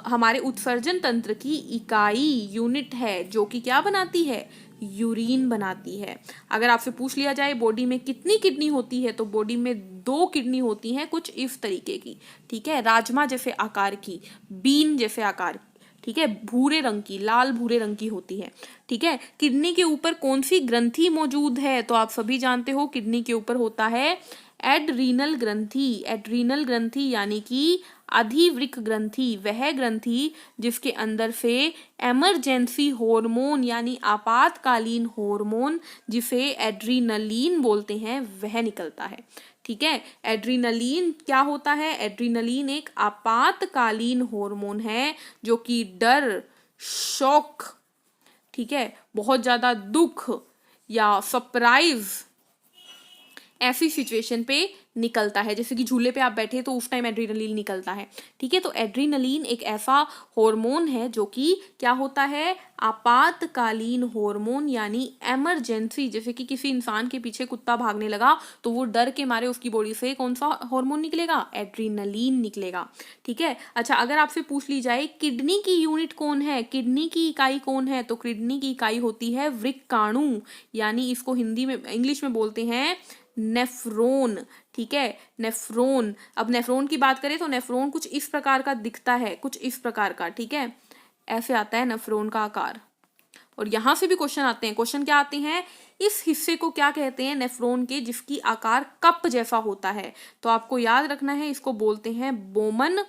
हमारे उत्सर्जन तंत्र की इकाई, यूनिट है, जो कि क्या बनाती है? यूरिन बनाती है। अगर आपसे पूछ लिया जाए बॉडी में कितनी किडनी होती है तो बॉडी में 2 किडनी होती हैं, कुछ इस तरीके की। ठीक है, राजमा जैसे आकार की, बीन जैसे आकार की। ठीक है, भूरे रंग की, लाल भूरे रंग की होती है। ठीक है, किडनी के ऊपर कौन सी ग्रंथि मौजूद है? तो आप सभी जानते हो किडनी के ऊपर होता है एड्रीनल ग्रंथि। एड्रीनल ग्रंथि यानी कि अधिवृक्क ग्रंथि, वह ग्रंथि जिसके अंदर से इमरजेंसी हार्मोन यानी आपातकालीन हार्मोन, जिसे एड्रीनलिन बोलते हैं, वह निकलता है। ठीक है, एड्रीनलिन क्या होता है? एड्रीनलिन एक आपातकालीन हार्मोन है जो कि डर, शॉक, ठीक है, बहुत ज्यादा दुख या सरप्राइज ऐसी सिचुएशन पे निकलता है। जैसे कि झूले पे आप बैठे तो उस टाइम एड्रीनलिन निकलता है। ठीक है, तो एड्रीनलिन एक ऐसा हार्मोन है जो कि क्या होता है? आपातकालीन हार्मोन यानी इमरजेंसी। जैसे कि किसी इंसान के पीछे कुत्ता भागने लगा तो वो डर के मारे उसकी बॉडी से कौन सा हार्मोन निकलेगा? एड्रीनलिन निकलेगा। ठीक है, अच्छा अगर आपसे पूछ ली जाए किडनी की यूनिट कौन है, किडनी की इकाई कौन है, तो किडनी की इकाई होती है वृक्काणु, यानी इसको हिंदी में इंग्लिश में बोलते हैं नेफ्रॉन, ठीक है, नेफ्रॉन। अब नेफ्रॉन की बात करें तो नेफ्रॉन कुछ इस प्रकार का दिखता है, कुछ इस प्रकार का, ठीक है, ऐसे आता है नेफ्रॉन का आकार। और यहां से भी क्वेश्चन आते हैं। क्वेश्चन क्या आते हैं, इस हिस्से को क्या कहते हैं नेफ्रॉन के जिसकी आकार कप जैसा होता है? तो आपको याद रखना है, इसको बोलते हैं बोमन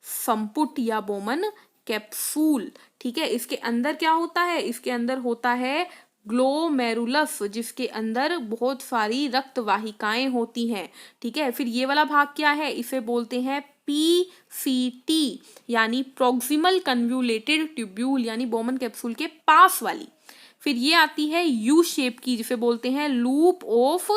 संपुट या बोमन कैप्सूल, ठीक है। इसके अंदर क्या होता है, इसके अंदर होता है ग्लोमेरुलस, जिसके अंदर बहुत सारी रक्त वाहिकाएं होती हैं, ठीक है। फिर ये वाला भाग क्या है, इसे बोलते हैं पीसीटी यानी प्रोक्सिमल कन्व्यूलेटेड ट्यूब्यूल, यानी बोमन कैप्सूल के पास वाली। फिर ये आती है यू शेप की, जिसे बोलते हैं लूप ऑफ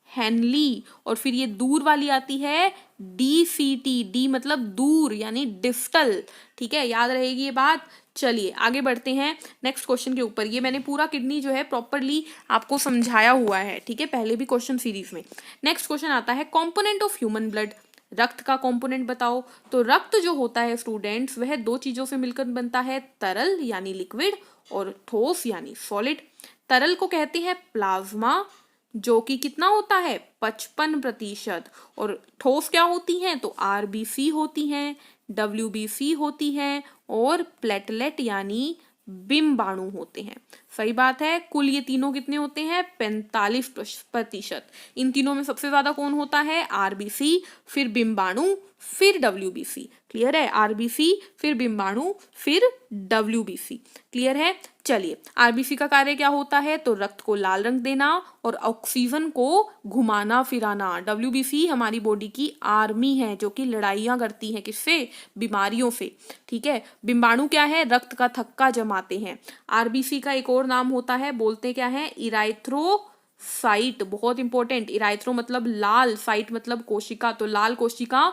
हेनली। और फिर ये दूर वाली आती है डीसीटी, डी मतलब दूर यानी डिस्टल, ठीक है, याद रहेगी ये बात। चलिए आगे बढ़ते हैं नेक्स्ट क्वेश्चन के ऊपर। ये मैंने पूरा किडनी जो है प्रॉपरली आपको समझाया हुआ है, ठीक है, पहले भी क्वेश्चन सीरीज में। नेक्स्ट क्वेश्चन आता है कंपोनेंट ऑफ ह्यूमन ब्लड, रक्त का कंपोनेंट बताओ। तो रक्त जो होता है स्टूडेंट्स, वह दो चीजों से मिलकर बनता है, तरल यानी लिक्विड और ठोस यानी सॉलिड। तरल को कहते हैं प्लाज्मा, जो कि कितना होता है 55%। और ठोस क्या होती हैं, तो आरबीसी होती हैं, डब्ल्यूबीसी होती हैं और प्लेटलेट यानी बिम्बाणु होते हैं। सही बात है। कुल ये तीनों कितने होते हैं, 45%। इन तीनों में सबसे ज्यादा कौन होता है, आरबीसी, फिर बिम्बाणु, फिर डब्ल्यूबीसी। क्लियर है, आरबीसी फिर बिम्बाणु फिर डब्ल्यूबीसी। क्लियर है। चलिए आरबीसी का कार्य क्या होता है, तो रक्त को लाल रंग देना और ऑक्सीजन को घुमाना फिराना। डब्ल्यूबीसी हमारी बॉडी की आर्मी है जो कि लड़ाइयां करती है, किससे, बीमारियों से, ठीक है। बिम्बाणु क्या है, रक्त का थक्का जमाते हैं। आरबीसी का एक और नाम होता है, बोलते क्या है, इराइथ्रोसाइट। बहुत इंपॉर्टेंट, इराइथ्रो मतलब लाल, साइट मतलब कोशिका, तो लाल कोशिका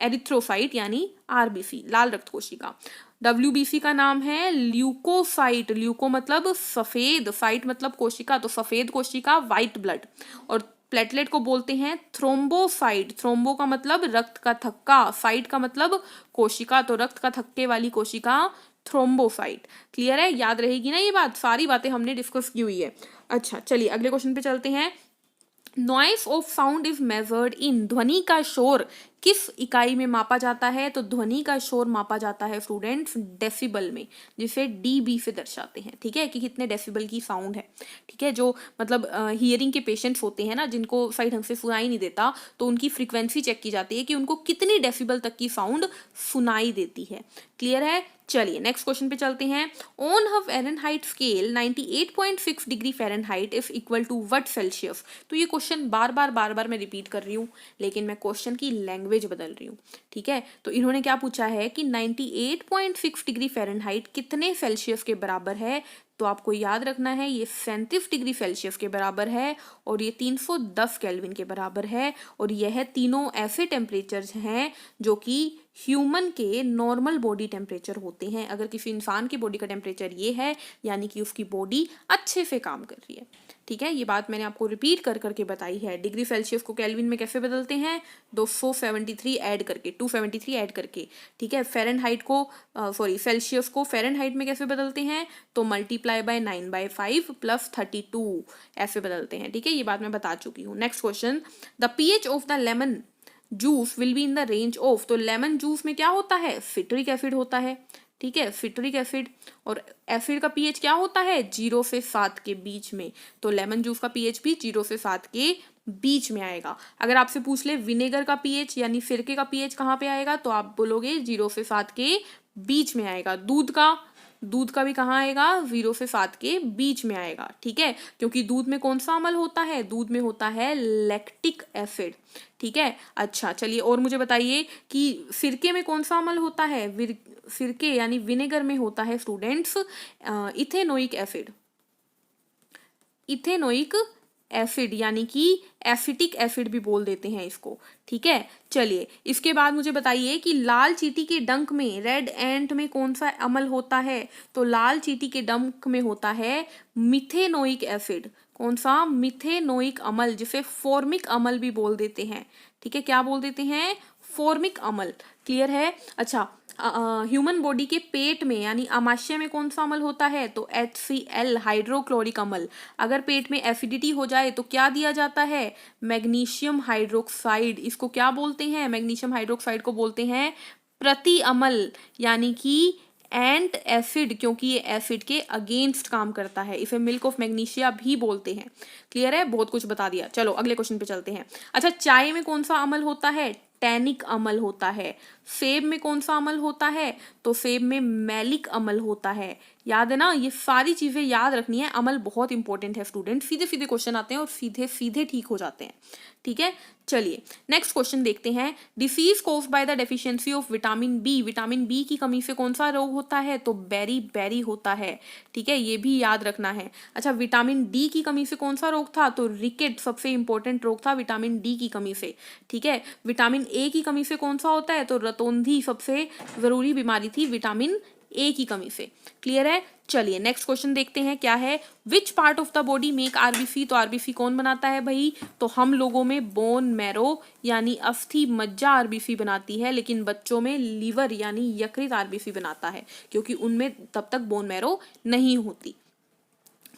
एरिथ्रोसाइट यानी आरबीसी, लाल रक्त कोशिका। डब्ल्यूबीसी का नाम है ल्यूकोसाइट, ल्यूको मतलब सफेद, साइट मतलब कोशिका, तो सफेद कोशिका, व्हाइट ब्लड। और प्लेटलेट को बोलते हैं थ्रोम्बोसाइट, थ्रोम्बो का मतलब रक्त का थक्का, साइट का मतलब कोशिका, तो रक्त का थक्के वाली कोशिका थ्रोम्बोसाइट। क्लियर है, याद रहेगी ना ये बात, सारी बातें हमने डिस्कस की हुई है। अच्छा चलिए अगले क्वेश्चन पे चलते हैं। Noise of sound is measured in, ध्वनि का शोर किस इकाई में मापा जाता है, तो ध्वनि का शोर मापा जाता है स्टूडेंट्स डेसिबल में, जिसे डीबी से दर्शाते हैं, ठीक है, कि कितने डेसिबल की साउंड है, ठीक है। जो मतलब हियरिंग के पेशेंट्स होते हैं ना, जिनको सही ढंग से सुनाई नहीं देता, तो उनकी फ्रीक्वेंसी चेक की जाती है कि उनको कितनी डेसिबल तक की साउंड सुनाई देती है। क्लियर है। चलिए नेक्स्ट क्वेश्चन पे चलते हैं। On a Fahrenheit scale 98.6 degree Fahrenheit is equal to what Celsius. तो ये क्वेश्चन बार बार मैं रिपीट कर रही हूँ, लेकिन मैं क्वेश्चन की लैंग्वेज बदल रही हूँ, ठीक है। तो इन्होंने क्या पूछा है कि 98.6 डिग्री फ़ारेनहाइट कितने सेल्सियस के बराबर है, तो आपको याद रखना है ये 37 डिग्री सेल्सियस के बराबर है और ये 310 केल्विन के बराबर है। और यह तीनों ऐसे टेम्परेचर्स हैं जो कि ह्यूमन के नॉर्मल बॉडी टेम्परेचर होते हैं। अगर किसी इंसान की बॉडी का टेम्परेचर ये है, यानी कि उसकी बॉडी अच्छे से काम कर रही है, ठीक है। ये बात मैंने आपको रिपीट कर करके बताई है। डिग्री सेल्सियस को केल्विन में कैसे बदलते हैं, 273 ऐड करके, 273 ऐड करके, ठीक है। फ़ारेनहाइट को सेल्सियस को फ़ारेनहाइट में कैसे बदलते हैं, तो मल्टीप्लाई बाय 9/5 प्लस 32 ऐसे बदलते हैं, ठीक है। ये बात मैं बता चुकी हूँ। Next question, the pH of the lemon juice will be in the range of, तो लेमन जूस में क्या होता है, सिट्रिक एसिड होता है, ठीक है, सिट्रिक एसिड। और एसिड का पीएच क्या होता है, 0 से 7 के बीच में, तो लेमन जूस का पीएच भी 0 से 7 के बीच में आएगा। अगर आपसे पूछ ले विनेगर का पीएच यानी सिरके का पीएच कहाँ पे आएगा, तो आप बोलोगे 0 से 7 के बीच में आएगा। दूध का भी कहाँ आएगा, 0 से 7 के बीच में आएगा, ठीक है। क्योंकि दूध में कौन सा अम्ल होता है, दूध में होता है लैक्टिक एसिड, ठीक है। अच्छा चलिए और मुझे बताइए कि सिरके में कौन सा अम्ल होता है, सिरके यानी विनेगर में होता है students ethanoic acid, ethanoic acid यानी कि एसिटिक एसिड भी बोल देते हैं इसको, ठीक है। चलिए इसके बाद मुझे बताइए कि लाल चींटी के डंक में, रेड एंट में कौन सा अम्ल होता है, तो लाल चींटी के डंक में होता है मिथेनोइक एसिड। कौन सा, मिथेनोइक अम्ल, जिसे फॉर्मिक अम्ल भी बोल देते हैं, ठीक है, क्या बोल देते हैं, फॉर्मिक अम्ल। क्लियर है। अच्छा, ह्यूमन बॉडी के पेट में यानी आमाशय में कौन सा अम्ल होता है, तो HCl हाइड्रोक्लोरिक अम्ल। अगर पेट में एसिडिटी हो जाए तो क्या दिया जाता है, मैग्नीशियम हाइड्रोक्साइड। इसको क्या बोलते हैं, मैग्नीशियम हाइड्रोक्साइड को बोलते हैं प्रति अम्ल, यानी कि एंट एसिड, क्योंकि ये एसिड के अगेंस्ट काम करता है। इसे मिल्क ऑफ मैग्नीशिया भी बोलते हैं। क्लियर है, बहुत कुछ बता दिया। चलो अगले क्वेश्चन पे चलते हैं। अच्छा, चाय में कौन सा अम्ल होता है, टैनिक अम्ल होता है। सेब में कौन सा अम्ल होता है, तो सेब में मैलिक अम्ल होता है। याद है ना, ये सारी चीजें याद रखनी है। अम्ल बहुत इंपॉर्टेंट है स्टूडेंट, सीधे सीधे क्वेश्चन आते हैं और सीधे सीधे ठीक हो जाते हैं। ठीक है, चलिए नेक्स्ट क्वेश्चन देखते हैं। Disease caused by the deficiency of vitamin B. Vitamin B की कमी से कौन सा रोग होता है, तो बेरी बेरी होता है। ठीक है, ये भी याद रखना है। अच्छा, विटामिन डी की कमी से कौन सा रोग था, तो रिकेट सबसे इंपॉर्टेंट रोग था विटामिन डी की कमी से। ठीक है, विटामिन ए की कमी से कौन सा होता है, तो रतौंधी सबसे जरूरी बीमारी थी विटामिन ए की कमी से। क्लियर है। चलिए नेक्स्ट क्वेश्चन देखते हैं क्या है। Which part of the body make RBC. तो आरबीसी कौन बनाता है भाई, तो हम लोगों में बोन मैरो यानी अस्थि मज्जा आरबीसी बनाती है, लेकिन बच्चों में लीवर यानी यकृत आरबीसी बनाता है, क्योंकि उनमें तब तक बोन मैरो नहीं होती।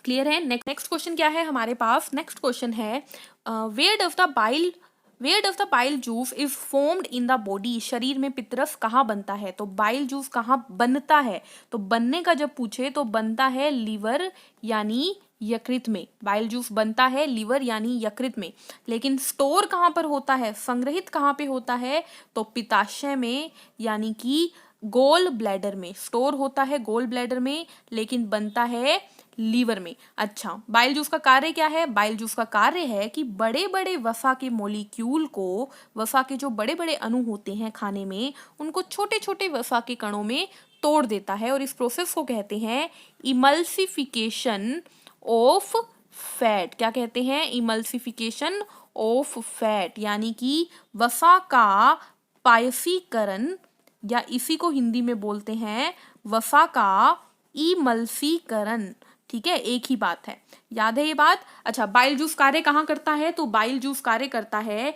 क्लियर है। नेक्स्ट क्वेश्चन क्या है हमारे पास, नेक्स्ट क्वेश्चन है where does the bile juice is formed in the body. शरीर में पित्तरस कहाँ बनता है, तो बाइल जूस कहाँ बनता है, तो बनने का जब पूछे तो बनता है लीवर यानी यकृत में। बाइल जूस बनता है लीवर यानी यकृत में, लेकिन स्टोर कहाँ पर होता है, संग्रहित कहाँ पे होता है, तो पित्ताशय में यानी कि गोल ब्लैडर में। स्टोर होता है गोल ब्लैडर में, लेकिन बनता है लीवर में। अच्छा, बाइल जूस का कार्य क्या है, बाइल जूस का कार्य है कि बड़े बड़े वसा के मॉलिक्यूल को, वसा के जो बड़े बड़े अणु होते हैं खाने में, उनको छोटे छोटे वसा के कणों में तोड़ देता है, और इस प्रोसेस को कहते हैं इमल्सिफिकेशन ऑफ फैट। क्या कहते हैं, इमल्सिफिकेशन ऑफ फैट, यानी कि वसा का पायसीकरण, या इसी को हिंदी में बोलते हैं वसा का इमल्सीकरण। ठीक है, एक ही बात है, याद है ये बात। अच्छा, बाइल जूस कार्य कहाँ करता है, तो बाइल जूस कार्य करता है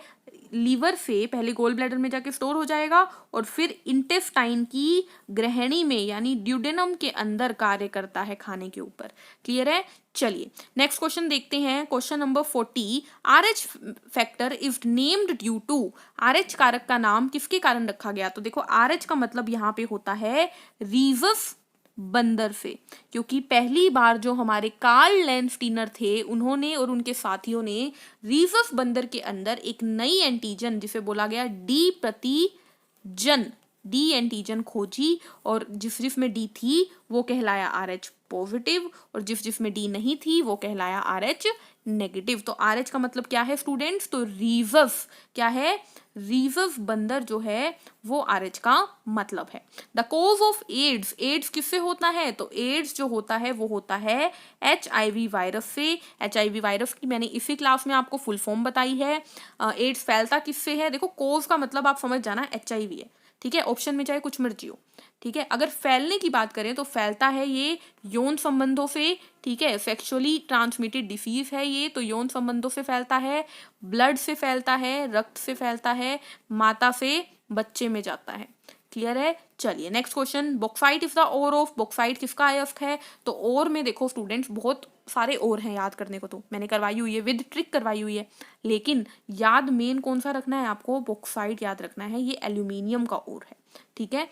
लीवर से, पहले गोल ब्लैडर में जाके स्टोर हो जाएगा और फिर इंटेस्टाइन की ग्रहणी में यानी ड्यूडेनम के अंदर कार्य करता है खाने के ऊपर। क्लियर है। चलिए नेक्स्ट क्वेश्चन देखते हैं, question number 40। RH factor is named due to. RH कारक का नाम किसके कारण रखा गया, तो देखो RH का मतलब यहाँ पे होता है रीजस बंदर से, क्योंकि पहली बार जो हमारे कार्ल लैंडस्टीनर थे, उन्होंने और उनके साथियों ने रीजस बंदर के अंदर एक नई एंटीजन जिसे बोला गया डी प्रतिजन, डी एंटीजन खोजी, और जिसमें डी थी वो कहलाया RH पॉजिटिव, और जिसमें डी नहीं थी वो कहलाया RH नेगेटिव। तो RH का मतलब क्या है स्टूडेंट्स, तो रीजस, क्या है, रीजस बंदर जो है वो RH का मतलब है। The cause of AIDS. AIDS किससे होता है, तो एड्स जो होता है वो होता है HIV वायरस से। HIV वायरस की मैंने इसी क्लास में आपको फुल फॉर्म बताई है। एड्स फैलता किससे है, देखो कोज का मतलब आप समझ जाना HIV है। ठीक है, ऑप्शन में चाहे कुछ मर्जी हो। ठीक है, अगर फैलने की बात करें तो फैलता है ये यौन संबंधों से। ठीक है, सेक्सुअली ट्रांसमिटेड डिसीज है ये, तो यौन संबंधों से फैलता है, ब्लड से फैलता है, रक्त से फैलता है, माता से बच्चे में जाता है। क्लियर है। चलिए next question. Bauxite is the ore of. Bauxite किसका अयस्क है, तो ओर में देखो स्टूडेंट्स बहुत सारे ओर हैं याद करने को, तो मैंने करवाई हुई है, विद ट्रिक करवाई हुई है, लेकिन याद मेन कौन सा रखना है आपको, बॉक्साइट याद रखना है, ये एल्यूमिनियम का ओर है। ठीक है।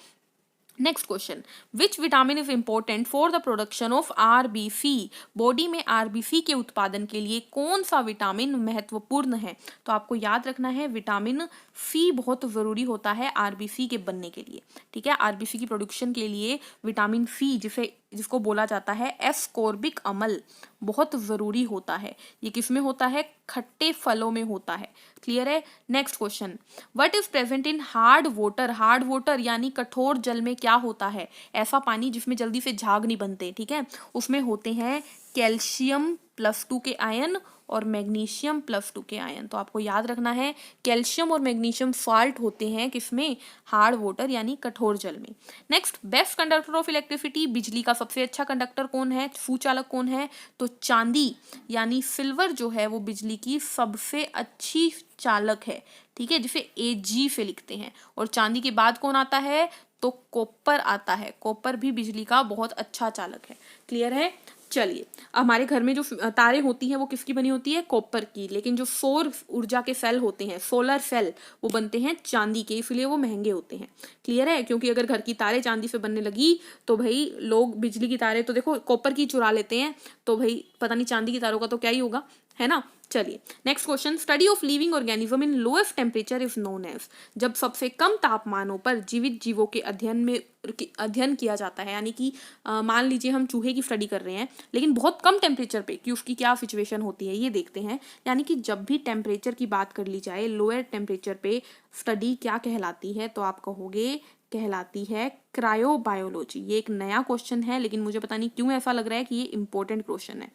Next question, which vitamin is important for the production of RBC। Body में RBC के उत्पादन के लिए कौन सा विटामिन महत्वपूर्ण है, तो आपको याद रखना है विटामिन C बहुत जरूरी होता है RBC के बनने के लिए। ठीक है, RBC की प्रोडक्शन के लिए विटामिन C जिसको बोला जाता है एस्कॉर्बिक अम्ल बहुत जरूरी होता है। ये किसमें होता है, खट्टे फलों में होता है। क्लियर है। Next question, what is present in hard water. Hard water यानी कठोर जल में क्या होता है, ऐसा पानी जिसमें जल्दी से झाग नहीं बनते। ठीक है, उसमें होते हैं कैल्शियम +2 के आयन और मैग्नीशियम +2 के आयन। तो आपको याद रखना है कैल्शियम और मैग्नीशियम सॉल्ट होते हैं किसमें, हार्ड वाटर यानी कठोर जल में। Next, best conductor of electricity, बिजली का सबसे अच्छा कंडक्टर कौन है, सुचालक कौन है, तो चांदी यानी सिल्वर जो है वो बिजली की सबसे अच्छी चालक है, ठीक है, जिसे Ag से लिखते हैं। और चांदी के बाद कौन आता है, तो कॉपर आता है। कॉपर भी बिजली का बहुत अच्छा चालक है। क्लियर है। चलिए, हमारे घर में जो तारे होती हैं वो किसकी बनी होती है, कॉपर की, लेकिन जो सौर ऊर्जा के सेल होते हैं, सोलर सेल, वो बनते हैं चांदी के, इसलिए वो महंगे होते हैं। क्लियर है, क्योंकि अगर घर की तारे चांदी से बनने लगी तो भाई लोग बिजली की तारे तो देखो कॉपर की चुरा लेते हैं, तो भाई पता नहीं चांदी की तारों का तो क्या ही होगा, है ना। चलिए next question, study of living organism in lowest temperature is known as, जब सबसे कम तापमानों पर जीवित जीवों के अध्ययन किया जाता है, यानी कि मान लीजिए हम चूहे की स्टडी कर रहे हैं लेकिन बहुत कम टेम्परेचर पे, कि उसकी क्या सिचुएशन होती है ये देखते हैं। यानी कि जब भी टेम्परेचर की बात कर ली जाए लोअर टेम्परेचर पे स्टडी क्या कहलाती है, तो आप कहोगे कहलाती है क्रायोबायोलॉजी। ये एक नया क्वेश्चन है लेकिन मुझे पता नहीं क्यों ऐसा लग रहा है कि ये इंपॉर्टेंट क्वेश्चन है।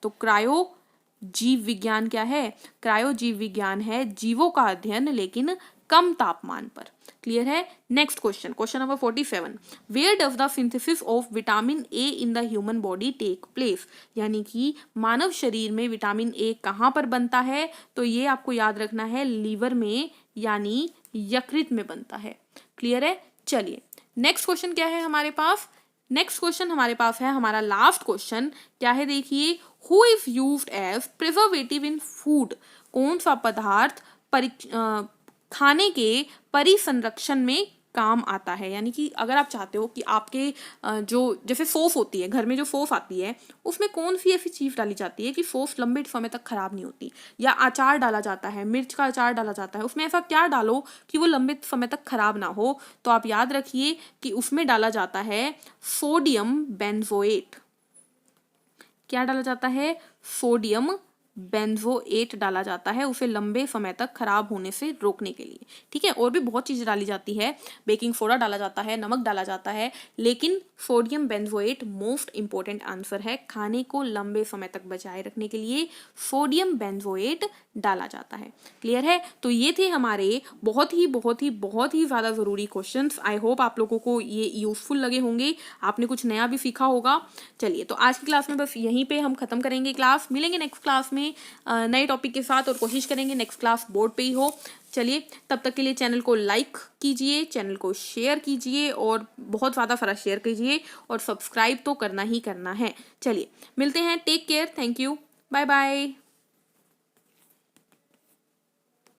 तो क्रायो जीव विज्ञान क्या है, क्रायो जीव विज्ञान है जीवों का अध्ययन लेकिन कम तापमान पर। क्लियर है। Next question, question number 47, where does the synthesis of vitamin A in the human body take place, यानी कि मानव शरीर में विटामिन ए कहाँ पर बनता है, तो ये आपको याद रखना है लीवर में यानी यकृत में बनता है। क्लियर है। चलिए नेक्स्ट क्वेश्चन क्या है हमारे पास, नेक्स्ट क्वेश्चन हमारे पास है हमारा लास्ट क्वेश्चन, क्या है देखिए, who is used as preservative in food, कौन सा पदार्थ खाने के परिसंरक्षण में काम आता है। यानी कि अगर आप चाहते हो कि आपके जो जैसे सॉस होती है, घर में जो सॉस आती है उसमें कौन सी ऐसी चीज़ डाली जाती है कि सॉस लंबे समय तक खराब नहीं होती, या अचार डाला जाता है, मिर्च का अचार डाला जाता है, उसमें ऐसा क्या डालो कि वो लंबे समय तक खराब ना हो, तो आप याद रखिए कि उसमें डाला जाता है सोडियम बेंजोएट। क्या डाला जाता है, सोडियम बेंजोएट डाला जाता है, उसे लंबे समय तक खराब होने से रोकने के लिए। ठीक है, और भी बहुत चीज़ें डाली जाती है, बेकिंग सोडा डाला जाता है, नमक डाला जाता है, लेकिन sodium benzoate most important answer है। खाने को लंबे समय तक बचाए रखने के लिए सोडियम बेंजोएट डाला जाता है। क्लियर है। तो ये थे हमारे बहुत ही ज़्यादा ज़रूरी क्वेश्चंस। आई होप आप लोगों को ये यूजफुल लगे होंगे, आपने कुछ नया भी सीखा होगा। चलिए, तो आज की क्लास में बस यहीं पे हम खत्म करेंगे क्लास, मिलेंगे नेक्स्ट क्लास में नए टॉपिक के साथ और कोशिश करेंगे नेक्स्ट क्लास बोर्ड पे ही हो। चलिए, तब तक के लिए चैनल को लाइक कीजिए, चैनल को शेयर कीजिए और बहुत ज़्यादा सारा शेयर कीजिए और सब्सक्राइब तो करना ही करना है। चलिए मिलते हैं, take care, thank you, bye bye.